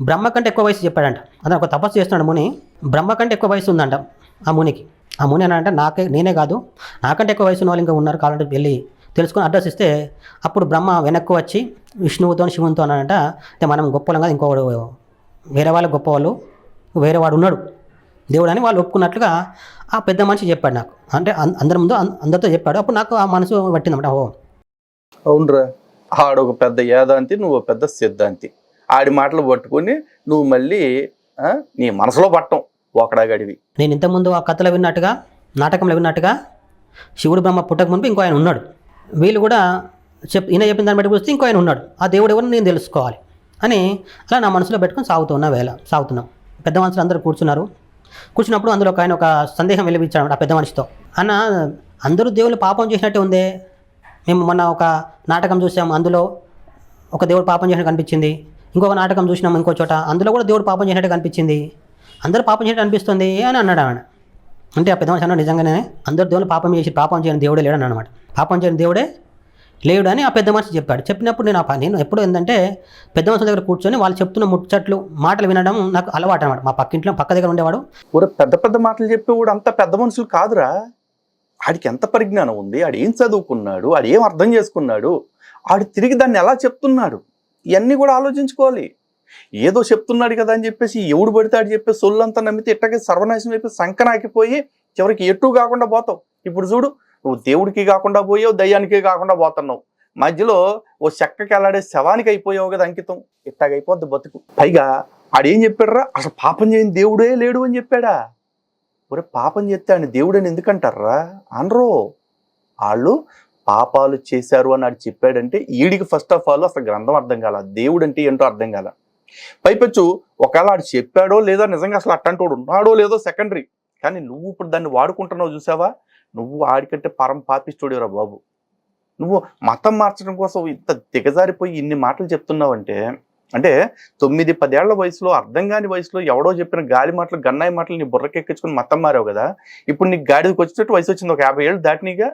బ్రహ్మ కంటే ఎక్కువ వయసు చెప్పాడంట. అతను ఒక తపస్సు చేస్తున్నాడు ముని, బ్రహ్మ కంటే ఎక్కువ వయసు ఉందంట ఆ మునికి. ఆ ముని అని అంటే నేనే కాదు, నాకంటే ఎక్కువ వయసు ఉన్న వాళ్ళు ఇంకా ఉన్నారు, కావాలంటే వెళ్ళి తెలుసుకొని అడ్రస్ ఇస్తే అప్పుడు బ్రహ్మ వెనక్కి వచ్చి విష్ణువుతో శివునితో అన్నాడంట, అంటే మనం గొప్పలం కాదు, ఇంకోవాడు వేరే వాళ్ళు గొప్పవాళ్ళు, వేరే వాడు ఉన్నాడు దేవుడు అని వాళ్ళు ఒప్పుకున్నట్లుగా ఆ పెద్ద మనిషి చెప్పాడు నాకు. అంటే అందరి ముందు అందరితో చెప్పాడు. అప్పుడు నాకు ఆ మనసు పట్టిందన్నమాట. ఓ అవునరా, ఆడొక పెద్ద యాదాంతి, నువ్వు పెద్ద సిద్ధాంతి, ఆడి మాటలు పట్టుకుని నువ్వు మళ్ళీ నీ మనసులో పట్టం ఒకడాగడివి. నేను ఇంతకుముందు ఆ కథలో విన్నట్టుగా, నాటకంలో విన్నట్టుగా శివుడు బ్రహ్మ పుట్టక ముందు ఇంకో ఆయన ఉన్నాడు. వీళ్ళు కూడా ఈయన చెప్పిన దాన్ని బట్టి చూస్తే ఇంకో ఆయన ఉన్నాడు, ఆ దేవుడు ఎవరు నేను తెలుసుకోవాలి అని అలా నా మనసులో పెట్టుకొని సాగుతున్నాం. పెద్ద మనుషులు అందరూ కూర్చున్నప్పుడు అందులో ఒక ఆయన ఒక సందేహం వెలిపించాడు ఆ పెద్ద మనిషితో. అన్న, అందరూ దేవుళ్ళు పాపం చేసినట్టే ఉందే, మేము మొన్న ఒక నాటకం చూసాం, అందులో ఒక దేవుడు పాపం చేసినట్టు కనిపించింది, ఇంకొక నాటకం చూసినాం ఇంకో చోట, అందులో కూడా దేవుడు పాపం చేసినట్టు కనిపించింది, అందరూ పాపం చేసినట్టు అనిపిస్తుంది అని అన్నాడు ఆయన. అంటే ఆ పెద్ద మనిషి అన్నాడు నిజంగానే అందరు దేవుళ్ళు పాపం చేసి పాపం చేయని దేవుడే లేడని అనమాట. పాపం చేయని దేవుడే లేడు అని ఆ పెద్ద మనిషి చెప్పాడు. చెప్పినప్పుడు నేను ఎప్పుడు ఏంటంటే పెద్ద మనుషుల దగ్గర కూర్చొని వాళ్ళు చెప్తున్న ముచ్చట్లు మాటలు వినడం నాకు అలవాటు అనమాట. మా పక్కింట్లో పక్క దగ్గర ఉండేవాడు. ఊరే పెద్ద పెద్ద మాటలు చెప్పేవాడు అంత పెద్ద మనుషులు కాదురా. ఆడికి ఎంత పరిజ్ఞానం ఉంది, ఆడు ఏం చదువుకున్నాడు, ఆడు ఏం అర్థం చేసుకున్నాడు, ఆడు తిరిగి దాన్ని ఎలా చెప్తున్నాడు, ఇవన్నీ కూడా ఆలోచించుకోవాలి. ఏదో చెప్తున్నాడు కదా అని చెప్పేసి ఎవడు పడితే ఆడు చెప్పే సొల్లంతా నమ్మితే ఇట్టకి సర్వనాశనం అయిపోయి సంకనాకిపోయి చివరికి ఎటు కాకుండా పోతావు. ఇప్పుడు చూడు, నువ్వు దేవుడికి కాకుండా పోయావు, దయ్యానికి కాకుండా పోతున్నావు, మధ్యలో ఓ చెక్కకి వెళ్ళాడే శవానికి అయిపోయావు కదా అంకితం. ఇట్టాగైపోద్ది బతుకు. పైగా ఆడేం చెప్పాడురా, అసలు పాపం చేయని దేవుడే లేడు అని చెప్పాడా. ఒరే పాపం చేస్తే ఆయన దేవుడని ఎందుకంటారా అనరు. వాళ్ళు పాపాలు చేశారు అని ఆడు చెప్పాడంటే ఈడికి ఫస్ట్ ఆఫ్ ఆల్ అసలు గ్రంథం అర్థం కాల, దేవుడు అంటే ఏంటో అర్థం కాల. పైపెచ్చు ఒకవేళ ఆడు చెప్పాడో లేదో నిజంగా అసలు అట్టంటోడు ఉన్నాడో లేదో సెకండరీ, కానీ నువ్వు ఇప్పుడు దాన్ని వాడుకుంటున్నావు చూసావా, నువ్వు ఆడికంటే పరం పాపిస్తోడిరా బాబు. నువ్వు మతం మార్చడం కోసం ఇంత దిగజారిపోయి ఇన్ని మాటలు చెప్తున్నావంటే, అంటే 9-10 ఏళ్ల వయసులో అర్థం కాని వయసులో ఎవడో చెప్పిన గాలి మాటలు గన్నాయి మాటలు నీ బుర్రకెక్కించుకుని మతం మారావు కదా. ఇప్పుడు నీకు గాడికి వచ్చేటట్టు వయసు వచ్చింది, ఒక 50 ఏళ్ళు దాటినీగా.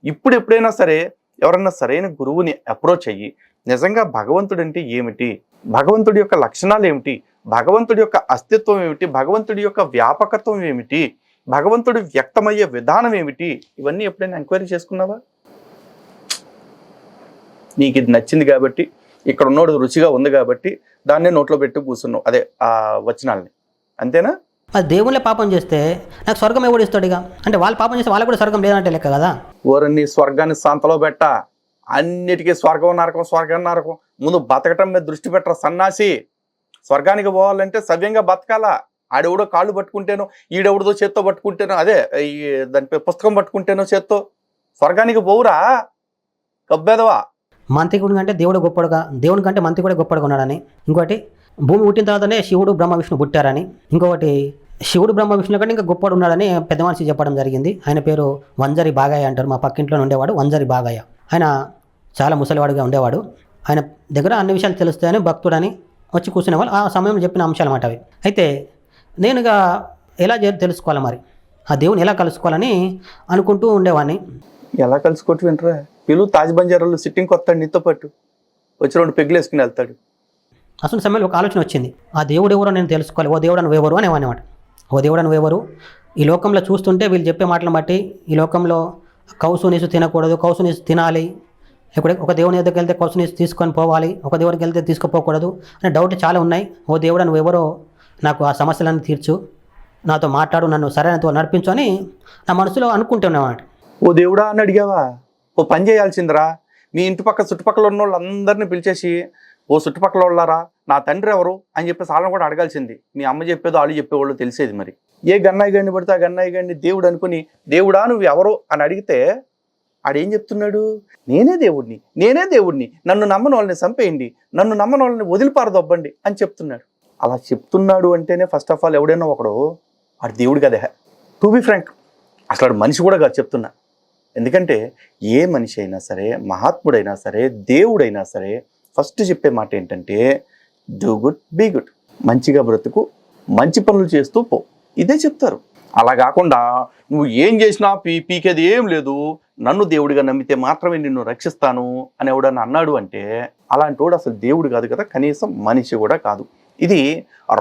ఇప్పుడు ఎప్పుడైనా సరే ఎవరన్నా సరైన గురువుని అప్రోచ్ అయ్యి నిజంగా భగవంతుడు అంటే ఏమిటి, భగవంతుడి యొక్క లక్షణాలు ఏమిటి, భగవంతుడి యొక్క అస్తిత్వం ఏమిటి, భగవంతుడి యొక్క వ్యాపకత్వం ఏమిటి, భగవంతుడి వ్యక్తమయ్యే విధానం ఏమిటి, ఇవన్నీ ఎప్పుడైనా ఎంక్వైరీ చేసుకున్నావా? నీకు ఇది నచ్చింది కాబట్టి, ఇక్కడ ఉన్నోడు రుచిగా ఉంది కాబట్టి దాన్నే నోట్లో పెట్టి కూర్చున్నావు, అదే ఆ వచనాలని, అంతేనా? అది దేవుళ్ళే పాపం చేస్తే నాకు స్వర్గం ఎవడు ఇస్తాడు ఇక? అంటే వాళ్ళు పాపం చేస్తే వాళ్ళకు కూడా స్వర్గం లేదంటే లెక్క కదా. ఓరన్ని స్వర్గాన్ని సంతలో పెట్ట, అన్నిటికీ స్వర్గం నరకం స్వర్గం నరకం. ముందు బతకటం మీద దృష్టి పెట్టరా సన్నాసి. స్వర్గానికి పోవాలంటే సవ్యంగా బతకాలా. ఆడెవడో కాళ్ళు పట్టుకుంటేనో, ఈడెవడదో చేత్తో పట్టుకుంటేనో, అదే దాని పుస్తకం పట్టుకుంటేనో చేత్తో స్వర్గానికి పోవురా కబ్బేదవా. మంత్రికుడి కంటే దేవుడు గొప్పడుగా, దేవుని కంటే మంత్రికుడే గొప్పడుగా ఉన్నాడని, ఇంకోటి భూమి పుట్టిన తర్వాతనే శివుడు బ్రహ్మ విష్ణు పుట్టారని, ఇంకొకటి శివుడు బ్రహ్మ విష్ణు కంటే ఇంకా గొప్పడు ఉన్నాడని పెద్ద మనిషి చెప్పడం జరిగింది. ఆయన పేరు వంజరి బాగయ్య అంటారు. మా పక్కింట్లో ఉండేవాడు వంజరి బాగయ్య. ఆయన చాలా ముసలివాడుగా ఉండేవాడు. ఆయన దగ్గర అన్ని విషయాలు తెలుస్తాయని భక్తుడని వచ్చి కూర్చునేవాళ్ళు. ఆ సమయంలో చెప్పిన అంశాలు అన్నమాట అవి. అయితే నేనుగా ఎలా తెలుసుకోవాలి మరి, ఆ దేవుని ఎలా కలుసుకోవాలని అనుకుంటూ ఉండేవాడిని. ఎలా కలుసుకోవటం ఏంట్రా, పిలువు తాజ్ బంజారాలో సిట్టింగ్ కొత్తాడు, నీతో పాటు వచ్చి 2 పెగ్గులు వేసుకుని వెళ్తాడు. అసలు సమయంలో ఒక ఆలోచన వచ్చింది, ఆ దేవుడు ఎవరో నేను తెలుసుకోవాలి. ఓ దేవుడు నువ్వెవరు అని అనేవాడు. ఓ దేవుడు నువ్వెవరు, ఈ లోకంలో చూస్తుంటే వీళ్ళు చెప్పే మాటలను బట్టి ఈ లోకంలో కౌసు నీసు తినకూడదు, కౌసు నీసు తినాలి, ఇప్పుడు ఒక దేవుని దగ్గరికి వెళ్తే కౌసు నీసు తీసుకొని పోవాలి, ఒక దేవుడికి వెళ్తే తీసుకుపోకూడదు అనే డౌట్ చాలా ఉన్నాయి. ఓ దేవుడు నువ్వెవరో నాకు ఆ సమస్యలను తీర్చు, నాతో మాట్లాడు, నన్ను సరైనతో నడిపించు అని నా మనసులో అనుకుంటున్నామాట. ఓ దేవుడా అని అడిగావా? ఓ పని చేయాల్సిందిరా, మీ ఇంటి పక్క చుట్టుపక్కల ఉన్న వాళ్ళందరినీ పిలిచేసి, ఓ చుట్టుపక్కల వాళ్ళారా నా తండ్రి ఎవరు అని చెప్పేసి వాళ్ళని కూడా అడగాల్సింది. మీ అమ్మ చెప్పేదో వాళ్ళు చెప్పేవాళ్ళు తెలిసేది. మరి ఏ గన్నాయి గండి పడితే ఆ గన్నాయి గండి దేవుడు అనుకుని, దేవుడా నువ్వు ఎవరు అని అడిగితే ఆడేం చెప్తున్నాడు, నేనే దేవుడిని, నేనే దేవుడిని, నన్ను నమ్మని వాళ్ళని చంపేయండి, నన్ను నమ్మని వాళ్ళని వదిలిపారదొబ్బండి అని చెప్తున్నాడు. అలా చెప్తున్నాడు అంటేనే ఫస్ట్ ఆఫ్ ఆల్ ఎవడైనా ఒకడు ఆడు దేవుడు కదే. టు బి ఫ్రాంక్, అసలు ఆడు మనిషి కూడా కాదు చెప్తున్నా. ఎందుకంటే ఏ మనిషి అయినా సరే, మహాత్ముడైనా సరే, దేవుడైనా సరే ఫస్ట్ చెప్పే మాట ఏంటంటే డూ గుడ్ బీ గుడ్, మంచిగా బ్రతుకు, మంచి పనులు చేస్తూ పో, ఇదే చెప్తారు. అలా కాకుండా నువ్వు ఏం చేసినా పీకేది ఏం లేదు, నన్ను దేవుడిగా నమ్మితే మాత్రమే నిన్ను రక్షిస్తాను అని ఎవడన్నా అన్నాడు అంటే అలాంటి వాడు అసలు దేవుడు కాదు కదా, కనీసం మనిషి కూడా కాదు. ఇది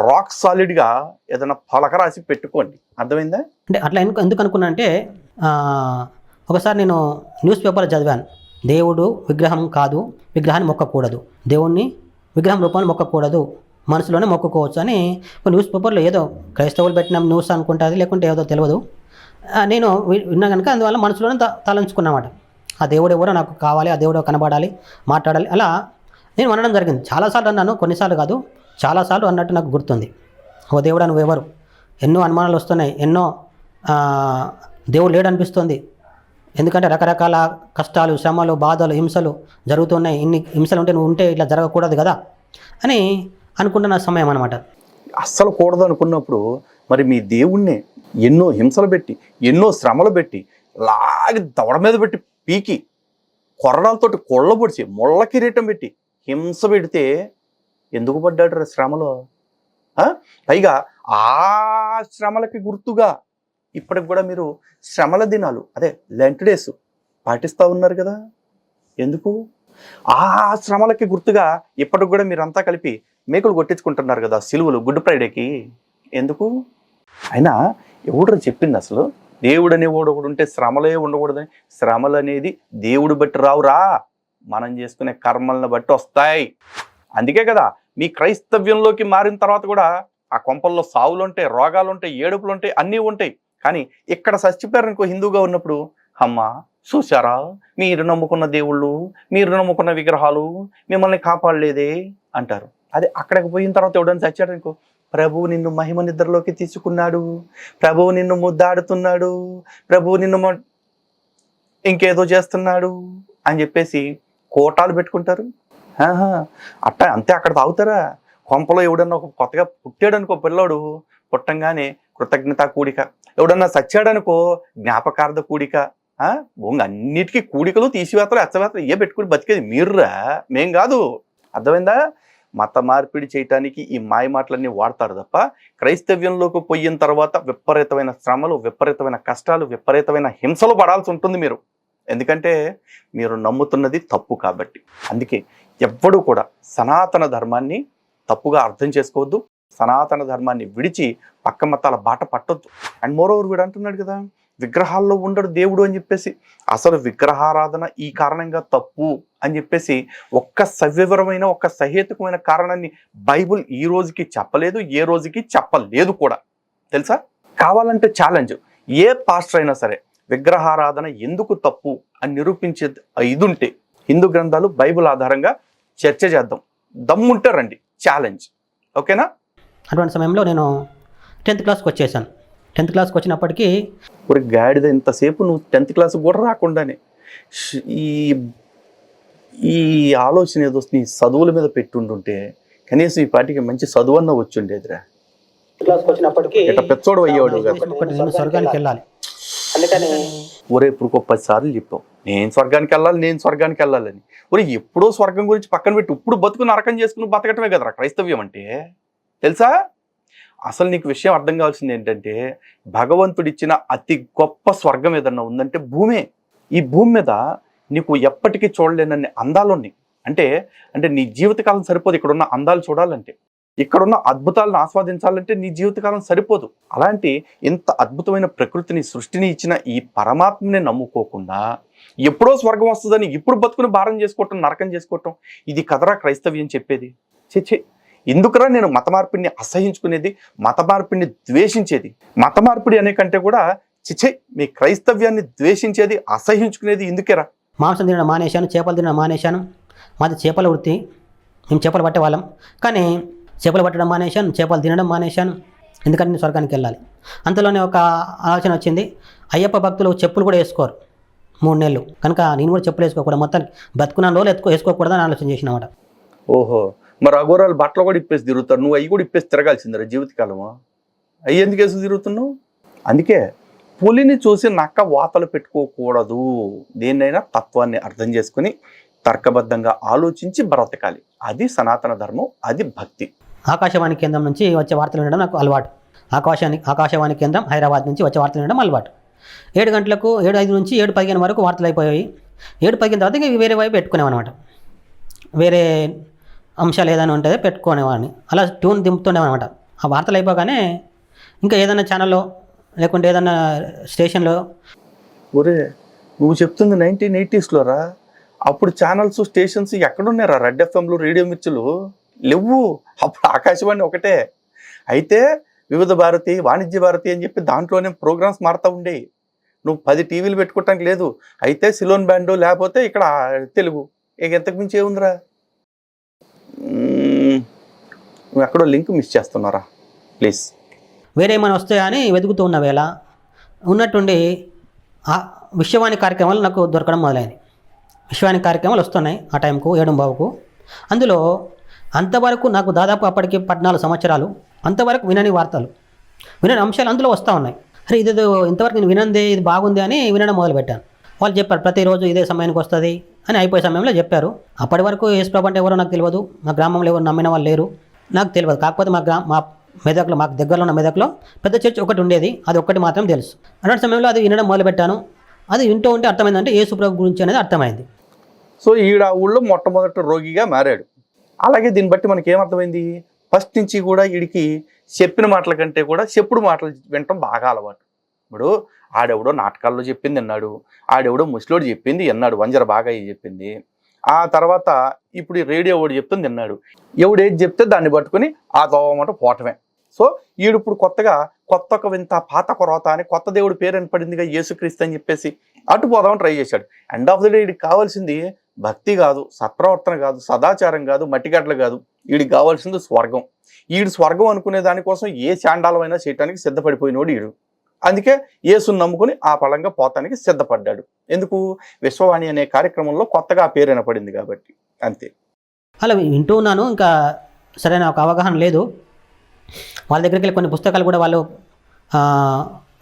రాక్ సాలిడ్గా ఏదైనా పలక రాసి పెట్టుకోండి, అర్థమైందా? అంటే అట్లా ఎందుకు అనుకున్నా అంటే ఒకసారి నేను న్యూస్ పేపర్లో చదివాను, దేవుడు విగ్రహం కాదు, విగ్రహాన్ని మొక్కకూడదు, దేవుణ్ణి విగ్రహం రూపాన్ని మొక్కకూడదు, మనసులోనే మొక్కుకోవచ్చు అని న్యూస్ పేపర్లో ఏదో క్రైస్తవులు పెట్టిన న్యూస్ అనుకుంటుంది, లేకుంటే ఏదో తెలియదు. నేను విన్నా కనుక అందువల్ల మనసులోనే తలంచుకున్నమాట, ఆ దేవుడు ఎవరో నాకు కావాలి, ఆ దేవుడు కనబడాలి, మాట్లాడాలి. అలా నేను అనడం జరిగింది. చాలాసార్లు అన్నాను, కొన్నిసార్లు కాదు, చాలాసార్లు అన్నట్టు నాకు గుర్తుంది. ఓ దేవుడా నువ్వెవరు, ఎన్నో అనుమానాలు వస్తున్నాయి, ఎన్నో దేవుడు లేడు అనిపిస్తుంది. ఎందుకంటే రకరకాల కష్టాలు, శ్రమలు, బాధలు, హింసలు జరుగుతున్నాయి. ఇన్ని హింసలు ఉంటే నువ్వు ఉంటే ఇట్లా జరగకూడదు కదా అని అనుకుంటున్న సమయం అనమాట. అస్సలు కూడదు అనుకున్నప్పుడు మరి మీ దేవుణ్ణి ఎన్నో హింసలు పెట్టి, ఎన్నో శ్రమలు పెట్టి, లాగి దవడ మీద పెట్టి పీకి, కొరడాలతోటి కొళ్ళ పొడిచి, ముళ్ళ కిరీటం పెట్టి హింస పెడితే ఎందుకు పడ్డాడు శ్రమలో? పైగా ఆ శ్రమలకి గుర్తుగా ఇప్పటికి కూడా మీరు శ్రమల దినాలు అదే లెంట్ డేస్ పాటిస్తూ ఉన్నారు కదా. ఎందుకు? ఆ శ్రమలకి గుర్తుగా ఇప్పటికి కూడా మీరంతా కలిపి మేకులు కొట్టించుకుంటున్నారు కదా సిలువలు గుడ్ ఫ్రైడేకి. ఎందుకు? అయినా ఎవడు చెప్పింది అసలు దేవుడు అనేవాడు ఒకడు ఉంటే శ్రమలే ఉండకూడదని? శ్రమలు అనేది దేవుడు బట్టి రావురా, మనం చేసుకునే కర్మలను బట్టి వస్తాయి. అందుకే కదా మీ క్రైస్తవ్యంలోకి మారిన తర్వాత కూడా ఆ కొంపల్లో సావులు ఉంటాయి, రోగాలు ఉంటాయి, ఏడుపులు ఉంటాయి, అన్నీ ఉంటాయి. కానీ ఇక్కడ చచ్చిపోయారనుకో హిందూగా ఉన్నప్పుడు, అమ్మా చూసారా మీరు నమ్ముకున్న దేవుళ్ళు, మీరు నమ్ముకున్న విగ్రహాలు మిమ్మల్ని కాపాడలేదే అంటారు. అదే అక్కడికి పోయిన తర్వాత ఎవడని చచ్చాడనుకో, ప్రభువు నిన్ను మహిమ నిద్రలోకి తీసుకున్నాడు, ప్రభువు నిన్ను ముద్దాడుతున్నాడు, ప్రభువు నిన్ను ఇంకేదో చేస్తున్నాడు అని చెప్పేసి కోటాలు పెట్టుకుంటారు. అంతే అక్కడ తాగుతారా? కొంపలో ఎవడన్నా ఒక కొత్తగా పుట్టాడనుకో పిల్లోడు, పుట్టంగానే కృతజ్ఞత కూడిక, ఎవడన్నా చచ్చాడనుకో జ్ఞాపకార్థ కూడిక. అన్నిటికీ కూడికలు తీసివేతలు ఎచ్చవేతలు ఏ పెట్టుకుని బతికేది మీరురా, మేం కాదు. అర్థమైందా? మత మార్పిడి చేయటానికి ఈ మాయ మాటలన్నీ వాడతారు తప్ప క్రైస్తవ్యంలోకి పోయిన తర్వాత విపరీతమైన శ్రమలు, విపరీతమైన కష్టాలు, విపరీతమైన హింసలు పడాల్సి ఉంటుంది మీరు. ఎందుకంటే మీరు నమ్ముతున్నది తప్పు కాబట్టి. అందుకే ఎవ్వడూ కూడా సనాతన ధర్మాన్ని తప్పుగా అర్థం చేసుకోవద్దు, సనాతన ధర్మాన్ని విడిచి పక్క మతాల బాట పట్టొద్దు. అండ్ మోరోవర్ వీడు అంటున్నాడు కదా విగ్రహాల్లో ఉండడు దేవుడు అని చెప్పేసి. అసలు విగ్రహారాధన ఈ కారణంగా తప్పు అని చెప్పేసి ఒక్క సవివరమైన ఒక్క సహేతుకమైన కారణాన్ని బైబుల్ ఈ రోజుకి చెప్పలేదు, ఏ రోజుకి చెప్పలేదు కూడా. తెలుసా? కావాలంటే ఛాలెంజ్, ఏ పాస్టర్ అయినా సరే విగ్రహారాధన ఎందుకు తప్పు అని నిరూపించే ఇదుంటే హిందూ గ్రంథాలు బైబుల్ ఆధారంగా చర్చ చేద్దాం. దమ్ముంటే రండి, ఛాలెంజ్. ఓకేనా? అటువంటి సమయంలో నేను 10th క్లాస్కి వచ్చేసాను. 10th క్లాస్కి వచ్చినప్పటికీ ఒక గాడిద ఇంతసేపు నువ్వు 10th క్లాస్ కూడా రాకుండానే ఈ ఈ ఆలోచన ఏదో నీ చదువుల మీద పెట్టుంటుంటే కనీసం ఈ పాటికి మంచి చదువు అన్న వచ్చుండేదిరా. క్లాస్కి వచ్చినప్పటికీ పెచ్చోడు అయ్యేవాడు కదా. నేను స్వర్గానికి వెళ్ళాలి. ఒరే ఇప్పుడు 10 సార్లు చెప్పావు నేను స్వర్గానికి వెళ్ళాలి, నేను స్వర్గానికి వెళ్ళాలని. ఒరే ఎప్పుడో స్వర్గం గురించి పక్కన పెట్టి ఇప్పుడు బతుకు నరకం చేసుకుని బతకటమే కదరా క్రైస్తవ్యం అంటే. తెలుసా? అసలు నీకు విషయం అర్థం కావాల్సింది ఏంటంటే భగవంతుడిచ్చిన అతి గొప్ప స్వర్గం ఏదన్నా ఉందంటే భూమే. ఈ భూమి మీద నీకు ఎప్పటికీ చూడలేనన్ని అందాలు ఉన్నాయి. అంటే అంటే నీ జీవితకాలం సరిపోదు ఇక్కడున్న అందాలు చూడాలంటే, ఇక్కడున్న అద్భుతాలను ఆస్వాదించాలంటే నీ జీవితకాలం సరిపోదు. అలాంటి ఇంత అద్భుతమైన ప్రకృతిని సృష్టిని ఇచ్చిన ఈ పరమాత్మని నమ్ముకోకుండా ఎప్పుడో స్వర్గం వస్తుందని ఇప్పుడు బతుకుని భారం చేసుకోవటం, నరకం చేసుకోవటం, ఇది కదరా క్రైస్తవ్యం చెప్పేది. చే ఎందుకురా నేను మత మార్పిడిని అసహించుకునేది, మత మార్పిడిని ద్వేషించేది? మత మార్పిడి అనే కంటే కూడా చిచ్చే మీ క్రైస్తవ్యాన్ని ద్వేషించేది, అసహించుకునేది ఎందుకేరా? మాంసం తినడం మానేశాను, చేపలు తినడం మానేశాను. మాది చేపల వృత్తి, మేము చేపలు పట్టేవాళ్ళం. కానీ చేపలు పట్టడం మానేశాను, చేపలు తినడం మానేశాను. ఎందుకంటే నేను స్వర్గానికి వెళ్ళాలి. అంతలోనే ఒక ఆలోచన వచ్చింది, అయ్యప్ప భక్తులు చెప్పులు కూడా వేసుకోరు 3 నెలలు, కనుక నేను కూడా చెప్పులు వేసుకోకూడదు, మొత్తానికి బతుకున్న రోజులు వేసుకోకూడదని ఆలోచన చేసినమాట. ఓహో, మరి అఘోరాలు బట్టలు కూడా ఇప్పేసి తిరుగుతారు, నువ్వు అవి కూడా ఇప్పేసి తిరగాల్సిందిరా జీవితకాలమా? అవి ఎందుకు వేసి తిరుగుతున్నావు? అందుకే పులిని చూసి నక్క వాతలు పెట్టుకోకూడదు. దేన్నైనా తత్వాన్ని అర్థం చేసుకుని తర్కబద్ధంగా ఆలోచించి బ్రతకాలి. అది సనాతన ధర్మం, అది భక్తి. ఆకాశవాణి కేంద్రం నుంచి వచ్చే వార్తలు వినడం నాకు అలవాటు. ఆకాశవాణి కేంద్రం హైదరాబాద్ నుంచి వచ్చే వార్తలు వినడం అలవాటు. 7 గంటలకు 7:05 నుంచి 7:15 వరకు వార్తలు అయిపోయాయి. 7:15 తర్వాత ఇంకా వేరే వైపు పెట్టుకునేవన్నమాట. వేరే అంశాలు ఏదైనా ఉంటే పెట్టుకునేవాడిని. అలా ట్యూన్ దింపుతుండేవన్నమాట. ఆ వార్తలు అయిపోగానే ఇంకా ఏదైనా ఛానల్లో లేకుంటే ఏదైనా స్టేషన్లో. ఒరే నువ్వు చెప్తుంది 1980s రా. అప్పుడు ఛానల్స్ స్టేషన్స్ ఎక్కడున్నారా? రెడ్ ఎఫ్ఎంలు, రేడియో మిర్చులు లేవు. అప్పుడు ఆకాశవాణి ఒకటే. అయితే వివిధ భారతి, వాణిజ్య భారతి అని చెప్పి దాంట్లోనే ప్రోగ్రామ్స్ మారుతూ ఉండేవి. నువ్వు 10 టీవీలు పెట్టుకోవటానికి లేదు. అయితే సిలోన్ బ్యాండు, లేకపోతే ఇక్కడ తెలుగు, ఇక ఎంతకు మించి ఏముందిరా? నువ్వు ఎక్కడో లింక్ మిస్ చేస్తున్నారా? ప్లీజ్ వేరే ఏమైనా వస్తాయా అని వెతుకుతూ ఉన్న వేళ ఉన్నట్టుండి విశ్వవాణి కార్యక్రమాలు నాకు దొరకడం మొదలైంది. విశ్వవాణి కార్యక్రమాలు వస్తున్నాయి ఆ టైంకు 7:15కు. అందులో అంతవరకు నాకు దాదాపు అప్పటికి 14 సంవత్సరాలు, అంతవరకు వినని వార్తలు, వినని అంశాలు అందులో వస్తూ ఉన్నాయి. అరే ఇదేదో ఇంతవరకు నేను వినంది, ఇది బాగుంది అని వినడం మొదలుపెట్టాను. వాళ్ళు చెప్పారు ప్రతిరోజు ఇదే సమయానికి వస్తుంది అని. అయిపోయే సమయంలో చెప్పారు. అప్పటి వరకు యేసుప్రభు అంటే ఎవరో నాకు తెలియదు, మా గ్రామంలో ఎవరు నమ్మిన వాళ్ళు లేరు, నాకు తెలియదు. కాకపోతే మా మెదక్లో, మాకు దగ్గరలో ఉన్న మెదక్లో పెద్ద చర్చ్ ఒకటి ఉండేది, అది ఒక్కటి మాత్రం తెలుసు. అటువంటి సమయంలో అది వినడం మొదలుపెట్టాను. అది వింటూ ఉంటే అర్థమైందంటే యేసుప్రభు గురించి అనేది అర్థమైంది. సో ఈడ ఆ ఊళ్ళో మొట్టమొదటి రోగిగా మారాడు. అలాగే దీన్ని బట్టి మనకి ఏమర్థమైంది, ఫస్ట్ నుంచి కూడా వీడికి చెప్పిన మాటల కంటే కూడా చెప్పుడు మాటలు వినటం బాగా అలవాటు. ఇప్పుడు ఆడెవడో నాటకాల్లో చెప్పింది విన్నాడు, ఆడెవడో ముసలోడు చెప్పింది విన్నాడు, వంజర బాగా చెప్పింది. ఆ తర్వాత ఇప్పుడు ఈ రేడియో వాడు చెప్తుంది విన్నాడు. ఎవడేది చెప్తే దాన్ని పట్టుకుని ఆ దోవమాట పోవటమే. సో ఈడు ఇప్పుడు కొత్తగా కొత్త ఒక వింత పాత కొరత అని కొత్త దేవుడి పేరు అని పడిందిగా యేసుక్రీస్తు అని చెప్పేసి అటు పోదామని ట్రై చేశాడు. ఎండ్ ఆఫ్ ది డే వీడికి కావాల్సింది భక్తి కాదు, సత్ప్రవర్తన కాదు, సదాచారం కాదు, మట్టిగడ్డలు కాదు. వీడికి కావాల్సింది స్వర్గం. ఈడు స్వర్గం అనుకునే దానికోసం ఏ చాండాలమైనా చేయడానికి సిద్ధపడిపోయినోడు ఈడు. అందుకే యేసుని నమ్ముకుని ఆ పళంగా పోతానికి సిద్ధపడ్డాడు. ఎందుకు? విశ్వవాణి అనే కార్యక్రమంలో కొత్తగా ఆ పేరు వినపడింది కాబట్టి. అంతే. అలా వింటూ ఉన్నాను. ఇంకా సరైన ఒక అవగాహన లేదు. వాళ్ళ దగ్గరికి వెళ్ళి కొన్ని పుస్తకాలు కూడా వాళ్ళు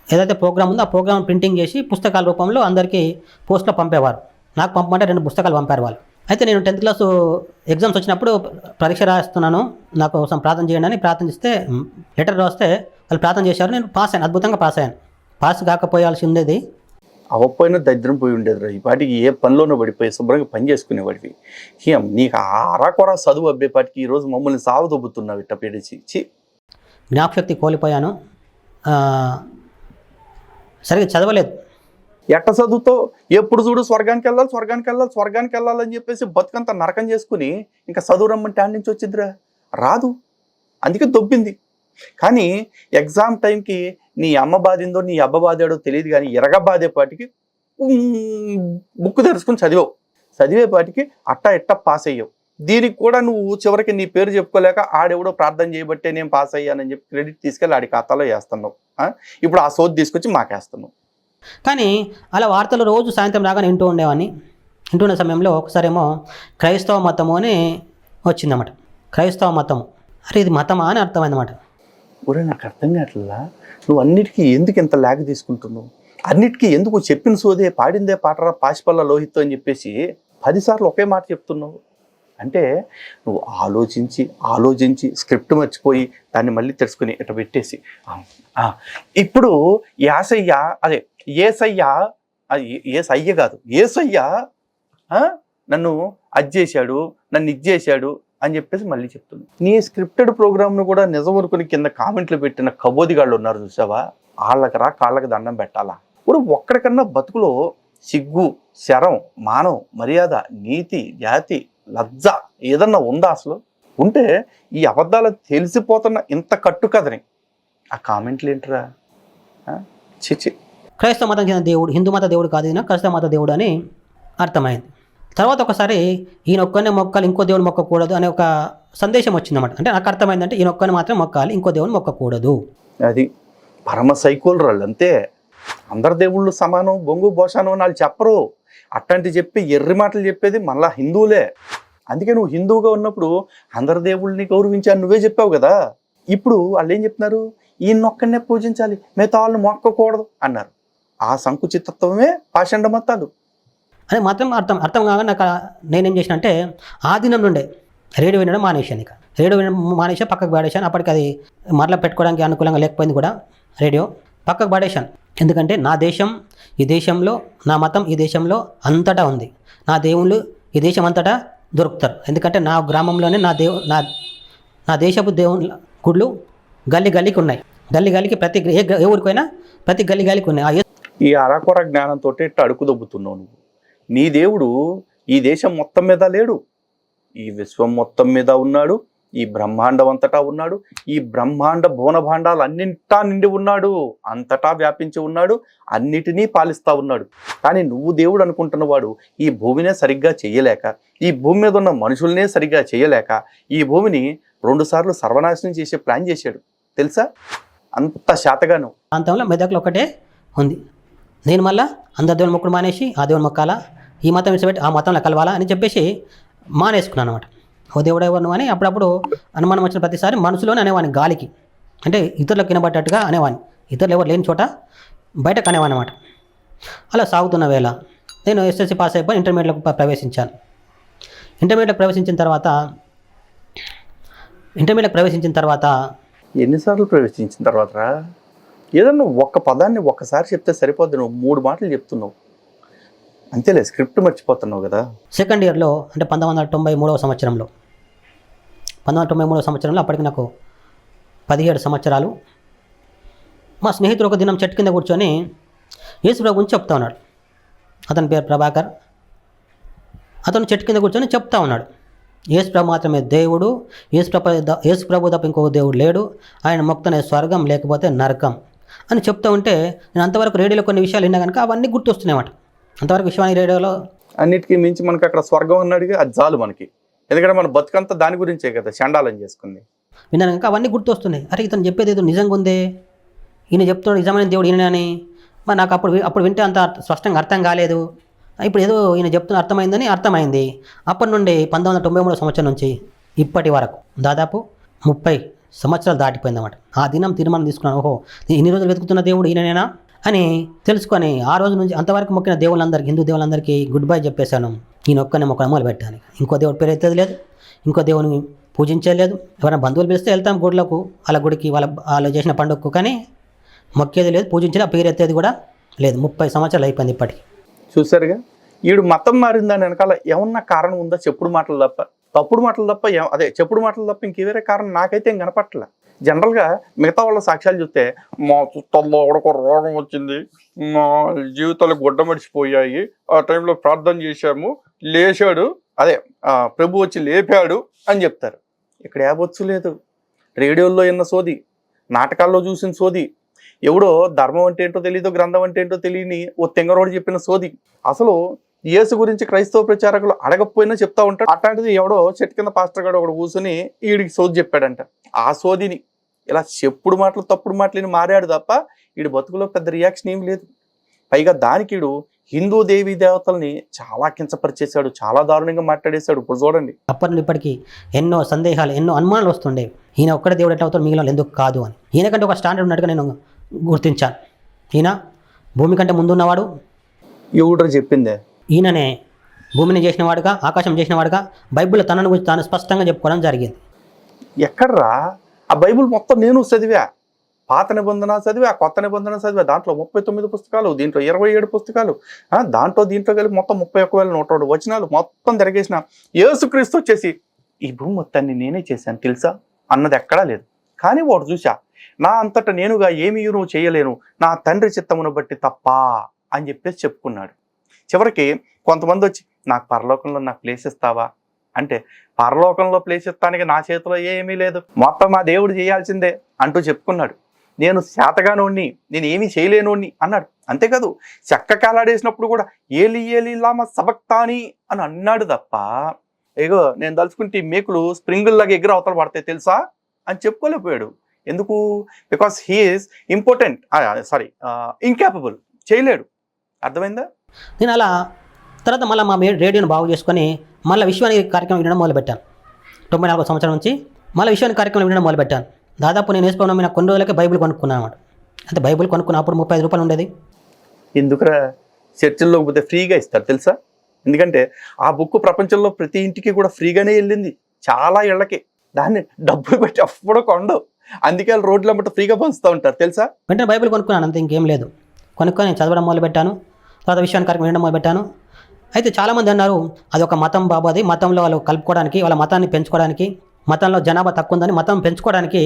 ఏదైతే ప్రోగ్రామ్ ఉందో ఆ ప్రోగ్రామ్ ప్రింటింగ్ చేసి పుస్తకాల రూపంలో అందరికీ పోస్ట్లో పంపేవారు. నాకు పంపమంటే 2 పుస్తకాలు పంపారు వాళ్ళు. అయితే నేను 10th క్లాస్ ఎగ్జామ్స్ వచ్చినప్పుడు పరీక్ష రాస్తున్నాను, నాకు కోసం ప్రార్థన చేయండి అని ప్రార్థనిస్తే లెటర్ రాస్తే వాళ్ళు ప్రార్థన చేశారు. నేను పాస్ అయ్యాను, అద్భుతంగా పాస్ అయ్యాను. పాస్ కాకపోయాల్సి ఉండేది. అవపోయినా దరిద్రం పోయి ఉండేది రా. ఈ పాటికి ఏ పనిలోనో పడిపోయి శుభ్రంగా పని చేసుకునేవాడివి. నీకు ఆరాకొరా చదువు అబ్బేపాటికి ఈరోజు మమ్మల్ని సాగు దొబ్బుతున్నావు ఇట్ట పేడిచి. జ్ఞాపశక్తి కోల్పోయాను, సరిగ్గా చదవలేదు. ఎట్ట చదువుతో ఎప్పుడు చూడు స్వర్గానికి వెళ్ళాలని చెప్పేసి బతుకంతా నరకం చేసుకుని ఇంకా చదువు రమ్మంటే ఆడి నుంచి వచ్చిద్దిరా, రాదు. అందుకే దొబ్బింది. కానీ ఎగ్జామ్ టైంకి నీ అమ్మ బాధిందో నీ అబ్బ బాధాడో తెలియదు, కానీ ఎరగబాదేపాటికి బుక్ తెరుచుకుని చదివేపాటికి అట్టా పాస్ అయ్యావు. దీనికి కూడా నువ్వు చివరికి నీ పేరు చెప్పుకోలేక ఆడెవడో ప్రార్థన చేయబట్టే నేను పాస్ అయ్యానని చెప్పి క్రెడిట్ తీసుకెళ్ళి ఆడి ఖాతాలో వేస్తున్నావు. ఇప్పుడు ఆ సోది తీసుకొచ్చి మాకేస్తున్నావు. కానీ అలా వార్తలు రోజు సాయంత్రం రాగానే వింటూ ఉండేవాడిని. వింటున్న సమయంలో ఒకసారేమో క్రైస్తవ మతము అని వచ్చిందన్నమాట. క్రైస్తవ మతము, అరే ఇది మతమా అని అర్థమైందన్నమాట. ఒరే నాకు అర్థం కావట్లా, నువ్వు అన్నిటికీ ఎందుకు ఇంత ల్యాగ్ తీసుకుంటున్నావు? అన్నిటికీ ఎందుకు చెప్పిన సోదే పాడిందే పాటరా పాశిపల్ల లోహిత్ అని చెప్పేసి 10 సార్లు ఒకే మాట చెప్తున్నావు? అంటే నువ్వు ఆలోచించి స్క్రిప్ట్ మర్చిపోయి దాన్ని మళ్ళీ తెలుసుకుని ఇట్లా పెట్టేసి ఇప్పుడు ఏసయ్య నన్ను అది చేశాడు, నన్ను ఇది చేశాడు అని చెప్పేసి మళ్ళీ చెప్తున్నాను. నీ స్క్రిప్టెడ్ ప్రోగ్రామ్ను కూడా నిజం వరకుని కింద కామెంట్లు పెట్టిన కబోదిగాళ్ళు ఉన్నారు చూసావా, వాళ్ళకి కాళ్ళకి దండం పెట్టాలా? ఒక్కడికన్నా బతుకులో సిగ్గు, శరం, మానం, మర్యాద, నీతి, జాతి, లజ్జ ఏదన్నా ఉందా? అసలు ఉంటే ఈ అబద్ధాలు తెలిసిపోతున్న ఇంత కట్టు కథని ఆ కామెంట్లు ఏంటరా? చిచి. క్రైస్తవ మతం చెందిన దేవుడు హిందూ మత దేవుడు కాదు, ఈయన క్రైస్తవ మత దేవుడు అని అర్థమైంది. తర్వాత ఒకసారి ఈయన ఒక్కనే మొక్కాలి, ఇంకో దేవుడు మొక్కకూడదు అనే ఒక సందేశం వచ్చిందన్నమాట. అంటే నాకు అర్థమైందంటే ఈయన ఒక్కని మాత్రం మొక్కాలి, ఇంకో దేవుని మొక్కకూడదు. అది పరమ సైకోలు రాళ్ళు అంతే. అందరు దేవుళ్ళు సమానం, బొంగు బోషానం వాళ్ళు చెప్పరు. అట్లాంటి చెప్పి ఎర్రి మాటలు చెప్పేది మళ్ళా హిందువులే. అందుకే నువ్వు హిందువుగా ఉన్నప్పుడు అందరు దేవుళ్ళని గౌరవించాను నువ్వే చెప్పావు కదా. ఇప్పుడు వాళ్ళు ఏం చెప్తున్నారు? ఈయనొక్కడనే పూజించాలి, మిగతా వాళ్ళని మొక్కకూడదు అన్నారు. ఆ సంకుచితత్వమే పాషండ మతాలు అని మాత్రం అర్థం కాగా నాకు నేనేం చేసిన అంటే ఆ దినం నుండే రేడియో వినడం మానేశాను. ఇక రేడియో వినడం మానేసా, పక్కకు పాడేశాను. అప్పటికి అది మరలా పెట్టుకోవడానికి అనుకూలంగా లేకపోయింది కూడా, రేడియో పక్కకు పాడేశాను. ఎందుకంటే నా దేశం, ఈ దేశంలో నా మతం, ఈ దేశంలో అంతటా ఉంది. నా దేవుళ్ళు ఈ దేశం అంతటా దొరుకుతారు. ఎందుకంటే నా గ్రామంలోనే నా దేశపు దేవుళ్ళ గుళ్ళు గల్లీకి ఉన్నాయి. గల్లీకి ప్రతి ఏ ఊరికైనా ప్రతి గల్లీకి ఉన్నాయి. ఈ అరాకొర జ్ఞానంతో ఇట్లా అడుగు దొబ్బుతున్నావు నువ్వు. నీ దేవుడు ఈ దేశం మొత్తం మీద లేడు, ఈ విశ్వం మొత్తం మీద ఉన్నాడు, ఈ బ్రహ్మాండం అంతటా ఉన్నాడు, ఈ బ్రహ్మాండ భువనభాండాలు అన్నింటా నిండి ఉన్నాడు, అంతటా వ్యాపించి ఉన్నాడు, అన్నిటినీ పాలిస్తా ఉన్నాడు. కానీ నువ్వు దేవుడు అనుకుంటున్నవాడు ఈ భూమినే సరిగ్గా చేయలేక, ఈ భూమి మీద ఉన్న మనుషులనే సరిగ్గా చేయలేక ఈ భూమిని 2 సార్లు సర్వనాశనం చేసే ప్లాన్ చేశాడు తెలుసా? అంత శాతగాను. ప్రాంతంలో మెదక్లో ఒకటే ఉంది. నేను మళ్ళీ అందరి దేవుని మొక్కుడు మానేసి ఆ దేవుని మొక్కాలా, ఈ మతం విడిచిపెట్టి ఆ మతంలో కలవాలా అని చెప్పేసి మానేసుకున్నాను అనమాట. ఓ దేవుడు ఎవరు అని అప్పుడప్పుడు అనుమానం వచ్చిన ప్రతిసారి మనసులోనే అనేవాడిని, గాలికి అంటే ఇతరులకు వినబడ్డట్టుగా అనేవాడిని. ఇతరులు ఎవరు లేని చోట బయటకు అనేవాడిని అనమాట. అలా సాగుతున్న వేళ నేను ఎస్ఎస్సి పాస్ అయిపోయి ఇంటర్మీడియట్లోకి ప్రవేశించాను. ఇంటర్మీడియట్లోకి ప్రవేశించిన తర్వాత ఎన్నిసార్లు ప్రవేశించిన తర్వాత ఏదన్నా ఒక్క పదాన్ని ఒక్కసారి చెప్తే సరిపోద్ది, నువ్వు 3 మాటలు చెప్తున్నావు అంతేలే, స్క్రిప్ట్ మర్చిపోతున్నావు కదా. సెకండ్ ఇయర్లో అంటే 1993వ సంవత్సరంలో 1993వ సంవత్సరంలో అప్పటికి నాకు 17 సంవత్సరాలు. మా స్నేహితుడు ఒక దినం చెట్టు కింద కూర్చొని యేసుప్రభు గురించి చెప్తా ఉన్నాడు. అతని పేరు ప్రభాకర్. అతను చెట్టు కింద కూర్చొని చెప్తా ఉన్నాడు, యేసుప్రభు మాత్రమే దేవుడు, యేసుప్రభు తప్ప ఇంకొక దేవుడు లేడు, ఆయన మొక్తనే స్వర్గం లేకపోతే నరకం అని చెప్తూ ఉంటే నేను అంతవరకు రేడియోలో కొన్ని విషయాలు విన్నా కనుక అవన్నీ గుర్తొస్తున్నాయన్నమాట. అంతవరకు విశ్వాని రేడియోలో అన్నిటికీ మించి మనకి అక్కడ స్వర్గం అన్నాడుగా, అది చాలు మనకి. ఎందుకంటే మన బతుకంతా దాని గురించే కదా చండాలం చేసుకుంది. విన్నాను కనుక అవన్నీ గుర్తొస్తున్నాయి. అరే ఇతను చెప్పేది ఏదో నిజంగా ఉందే, ఈయన చెప్తున్నాడు నిజమైన దేవుడు ఈయన అని. మరి నాకు అప్పుడు వింటే అంత స్పష్టంగా అర్థం కాలేదు. ఇప్పుడు ఏదో ఈయన చెప్తున్న అర్థమైందని అర్థమైంది. అప్పటి నుండి 1993 సంవత్సరం నుంచి ఇప్పటి వరకు దాదాపు 30 సంవత్సరాలు దాటిపోయిందన్నమాట. ఆ దినం తీర్మానం తీసుకున్నాను, ఓహో ఇన్ని రోజులు వెతుకుతున్న దేవుడు ఈయననేనా అని తెలుసుకొని ఆ రోజు నుంచి అంతవరకు మొక్కిన దేవుళ్ళందరికీ, హిందూ దేవుళ్ళందరికీ గుడ్ బై చెప్పేశాను. ఈయన ఒక్కనే మొక్క మొదలు పెట్టాను. ఇంకో దేవుడి పేరు ఎత్తేది లేదు, ఇంకో దేవుని పూజించేది. ఎవరైనా బంధువులు పిలిస్తే వెళ్తాం గుడ్లకు, వాళ్ళ గుడికి, వాళ్ళు చేసిన పండుగకు, కానీ మొక్కేది లేదు, పూజించేది, ఆ పేరు ఎత్తేది కూడా లేదు. 30 సంవత్సరాలు అయిపోయింది ఇప్పటికి. చూసారుగా, ఈడు మతం మారిందని వెనకాల ఏమన్నా కారణం ఉందా? చెప్పుడు మాటలు తప్ప, తప్పుడు మాటలు తప్ప, చెప్పుడు మాటలు తప్ప ఇంక వేరే కారణం నాకైతే ఏం కనపట్ల. జనరల్గా మిగతా వాళ్ళ సాక్ష్యాలు చూస్తే మా చుట్టాల్లో ఒక రోగం వచ్చింది, మా జీవితాలు గుడ్డ మడిచిపోయాయి, ఆ టైంలో ప్రార్థన చేశాము, లేచాడు, ప్రభు వచ్చి లేపాడు అని చెప్తారు. ఇక్కడ ఏబొచ్చు లేదు. రేడియోల్లో విన్న సోది, నాటకాల్లో చూసిన సోది, ఎవడో ధర్మం అంటే ఏంటో తెలియదు, గ్రంథం అంటే ఏంటో తెలియని ఓ తెంగరోడు చెప్పిన సోది. అసలు యేసు గురించి క్రైస్తవ ప్రచారకులు అడగకపోయినా చెప్తా ఉంటాడు. అట్లాంటిది ఎవడో చెట్టు కింద పాస్టర్ గారు ఒకడు కూర్చొని వీడికి సోది చెప్పాడంట. ఆ సోదిని ఇలా చెప్పుడు మాటలు, తప్పుడు మాటలని మారాడు తప్ప వీడి బతుకులో పెద్ద రియాక్షన్ ఏం లేదు. పైగా దానికి వీడు హిందూ దేవీ దేవతల్ని చాలా కించపరిచేశాడు, చాలా దారుణంగా మాట్లాడేశాడు. ఇప్పుడు చూడండి, అప్పటి నుండి ఇప్పటికీ ఎన్నో సందేహాలు, ఎన్నో అనుమానాలు వస్తుండేవి. ఈయన ఒక్కడే దేవుడు ఎట్లా అవుతాడు, మిగిలిన ఎందుకు కాదు అని. ఈయనకంటే ఒక స్టాండర్డ్ ఉన్నట్టుగా నేను గుర్తించాను. ఈయన భూమి కంటే ముందున్నవాడు. ఎవడో చెప్పిందే, ఈయననే భూమిని చేసినవాడుగా, ఆకాశం చేసినవాడుగా బైబిల్ తనను గురించి తాను స్పష్టంగా చెప్పుకోవడం జరిగింది. ఎక్కడ్రా ఆ బైబిల్ మొత్తం నేను చదివా, పాత నిబంధన చదివా, కొత్త నిబంధన చదివా. దాంట్లో 39 పుస్తకాలు, దీంట్లో 27 పుస్తకాలు, దీంట్లో కలిపి మొత్తం 31,102 వచనాలు మొత్తం తిరగేసిన. యేసుక్రీస్తు వచ్చేసి ఈ భూమి మొత్తాన్ని నేనే చేశాను తెలుసా అన్నది ఎక్కడా లేదు. కానీ వాడు చూసా, నా అంతటా నేనుగా ఏమీ నువ్వు చేయలేను, నా తండ్రి చిత్తమును బట్టి తప్ప అని చెప్పేసి చెప్పుకున్నాడు. చివరికి కొంతమంది వచ్చి నాకు పరలోకంలో నాకు ప్లేస్ ఇస్తావా అంటే, పరలోకంలో ప్లేస్ ఇస్తానికి నా చేతిలో ఏమీ లేదు, మొత్తం మా దేవుడు చేయాల్సిందే అంటూ చెప్పుకున్నాడు. నేను శాతగానోడిని, నేను ఏమీ చేయలేనోడిని అన్నాడు. అంతేకాదు, చెక్క కాలాడేసినప్పుడు కూడా ఏలి ఏలి లామ సబక్తాని అని అన్నాడు తప్ప, ఏగో నేను తలుచుకుంటే ఈ మేకులు స్ప్రింగుల్లాగా ఎగిరి అవతల పడతాయి తెలుసా అని చెప్పుకోలేకపోయాడు. ఎందుకు? బికాస్ హీఈస్ ఇన్కాపబుల్, చేయలేడు. అర్థమైందా? నేను అలా తర్వాత మళ్ళీ మా రేడియోని బాగు చేసుకొని మళ్ళీ విశ్వాని కార్యక్రమం వినడం మొదలుపెట్టాను. 94 సంవత్సరం నుంచి మళ్ళీ విశ్వాని కార్యక్రమం వినడం మొదలుపెట్టాను. దాదాపు నేను వేసుకున్న కొన్ని రోజులకే బైబిల్ కొనుక్కున్నాను అన్నమాట. అంటే బైబిల్ కొనుక్కున్నప్పుడు 35 రూపాయలు ఉండేది. ఎందుకురా, చర్చిల్లోకి పోతే ఫ్రీగా ఇస్తారు తెలుసా? ఎందుకంటే ఆ బుక్ ప్రపంచంలో ప్రతి ఇంటికి కూడా ఫ్రీగానే వెళ్ళింది, చాలా ఇళ్ళకి. దాన్ని డబ్బులు పెట్టి అప్పుడు కొండవు, అందుకే రోడ్ల మట్టు ఫ్రీగా పంచుతూ ఉంటారు తెలుసా? వెంటనే బైబిల్ కొనుక్కున్నాను, అంతే, ఇంకేం లేదు. కొనుక్కొని చదవడం మొదలుపెట్టాను. తర్వాత విశ్వాని కార్యక్రమం వినడం మొదలుపెట్టాను. అయితే చాలామంది అన్నారు అది ఒక మతం బాబు, అది మతంలో వాళ్ళు కలుపుకోవడానికి, వాళ్ళ మతాన్ని పెంచుకోవడానికి, మతంలో జనాభా తక్కువ ఉందని మతం పెంచుకోవడానికి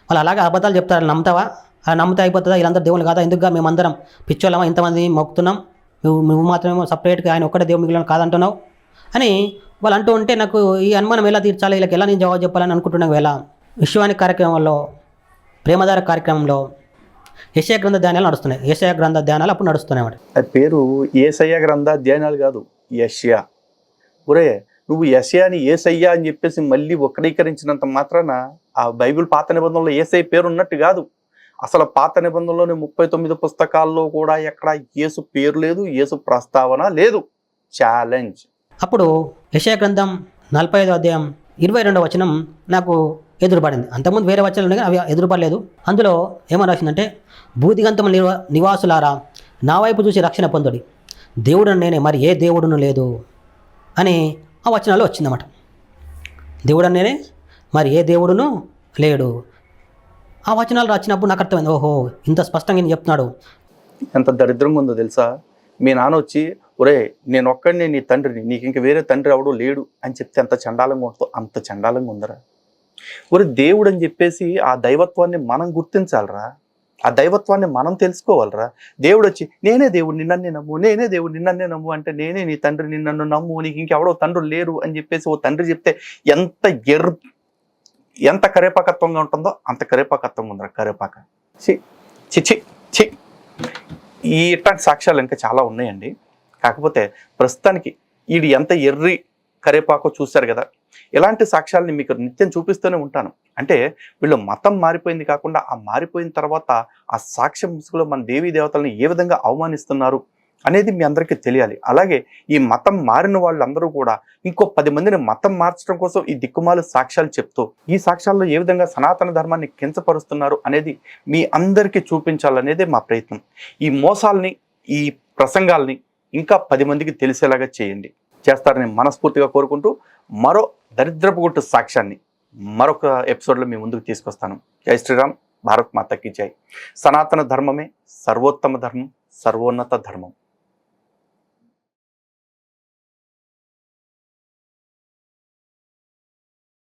వాళ్ళు అలాగే అబద్ధాలు చెప్తారు. నమ్ముతావా? అలా నమ్మితే అయిపోతుందా? వీళ్ళందరూ దేవుళ్ళు కాదా? ఎందుకుగా మేమందరం పిచ్చోళ్ళమా, ఇంతమంది మొక్కుతున్నాం, నువ్వు మాత్రమేమో సపరేట్గా ఆయన ఒక్కడే దేవుడు మిగిలిన కాదంటున్నావు అని వాళ్ళు అంటూ ఉంటే నాకు ఈ అనుమానం ఎలా తీర్చాలి, వీళ్ళకి ఎలా నేను జవాబు చెప్పాలని అనుకుంటున్నాను. వేళ విశ్వాని కార్యక్రమంలో, ప్రేమధార కార్యక్రమంలో యెషయా గ్రంథ ధ్యానాలు నడుస్తున్నాయి. యెషయా గ్రంథ ధ్యానాలు అప్పుడు నడుస్తున్నాయి అన్నమాట. అది పేరు యేసయ్య గ్రంథ ధ్యానాలు కాదు, యెషయా. ఒరే, నువ్వు యెషయాని యేసయ్య అని చెప్పేసి మళ్ళీ వక్రీకరించినంత మాత్రాన ఆ బైబిల్ పాత నిబంధనలో యేసయ్య పేరు ఉన్నట్టు కాదు. అసలు పాత నిబంధనలోని 39 పుస్తకాల్లో కూడా ఎక్కడ యేసు పేరు లేదు, యేసు ప్రస్తావన లేదు. ఛాలెంజ్. అప్పుడు యెషయా గ్రంథం 45వ అధ్యాయం 22వ వచనం నాకు ఎదురుపడింది. అంతకుముందు వేరే వచనాలు ఉన్నాయి, అవి ఎదురుపడలేదు. అందులో ఏమని రాసిందంటే, భూదిగంతముల నివాసులారా నా వైపు చూసి రక్షణ పొందుడి, దేవుడు నేనే, మరి ఏ దేవుడును లేదు అని ఆ వచనాల్లో వచ్చిందన్నమాట. దేవుడు నేనే, మరి ఏ దేవుడును లేడు. ఆ వచనాలు రాసినప్పుడు నాకు అర్థమైంది, ఓహో ఇంత స్పష్టంగా ఈయన చెప్తున్నాడు. ఎంత దరిద్రంగా ఉందో తెలుసా? మీ నాన్న వచ్చి ఒరే నేను ఒక్కడినే నీ తండ్రిని, నీకు ఇంక వేరే తండ్రి ఎవడో లేడు అని చెప్తే ఎంత చండాలంగా ఉంటుందో అంత చండాలంగా ఉందరా. ఒరే దేవుడు అని చెప్పేసి ఆ దైవత్వాన్ని మనం గుర్తించాలరా, ఆ దైవత్వాన్ని మనం తెలుసుకోవాలరా. దేవుడు వచ్చి నేనే దేవుడిని నన్నే నమ్ము, నేనే దేవుడిని నన్నే నమ్ము అంటే నేనే నీ తండ్రిని నన్ను నమ్ము, నీకు ఇంకెవడో తండ్రులు లేరు అని చెప్పేసి ఓ తండ్రి చెప్తే ఎంత కరేపాకత్వంగా ఉంటుందో అంత కరేపాకత్వంగా ఉందిరా కరేపాక. చి చి చి చి ఇట్లాంటి సాక్ష్యాలు ఇంకా చాలా ఉన్నాయండి. కాకపోతే ప్రస్తుతానికి వీడు ఎంత ఎర్రి కరేపాకో చూశారు కదా. ఇలాంటి సాక్ష్యాలని మీకు నిత్యం చూపిస్తూనే ఉంటాను. అంటే వీళ్ళు మతం మారిపోయింది కాకుండా ఆ మారిపోయిన తర్వాత ఆ సాక్ష్యం ముసుగులో మన దేవీ దేవతలను ఏ విధంగా అవమానిస్తున్నారు అనేది మీ అందరికీ తెలియాలి. అలాగే ఈ మతం మారిన వాళ్ళందరూ కూడా ఇంకో 10 మందిని మతం మార్చడం కోసం ఈ దిక్కుమాల సాక్ష్యాలు చెప్తూ ఈ సాక్ష్యాల్లో ఏ విధంగా సనాతన ధర్మాన్ని కించపరుస్తున్నారు అనేది మీ అందరికీ చూపించాలనేదే మా ప్రయత్నం. ఈ మోసాల్ని ఈ ప్రసంగాల్ని ఇంకా 10 మందికి తెలిసేలాగా చేస్తారని మనస్ఫూర్తిగా కోరుకుంటూ మరో దరిద్రపు గుట్టు సాక్ష్యాన్ని మరొక ఎపిసోడ్లో మీ ముందుకు తీసుకొస్తాను. జై శ్రీరామ్, భారత్ మాతకి జై. సనాతన ధర్మమే సర్వోత్తమ ధర్మం, సర్వోన్నత ధర్మం.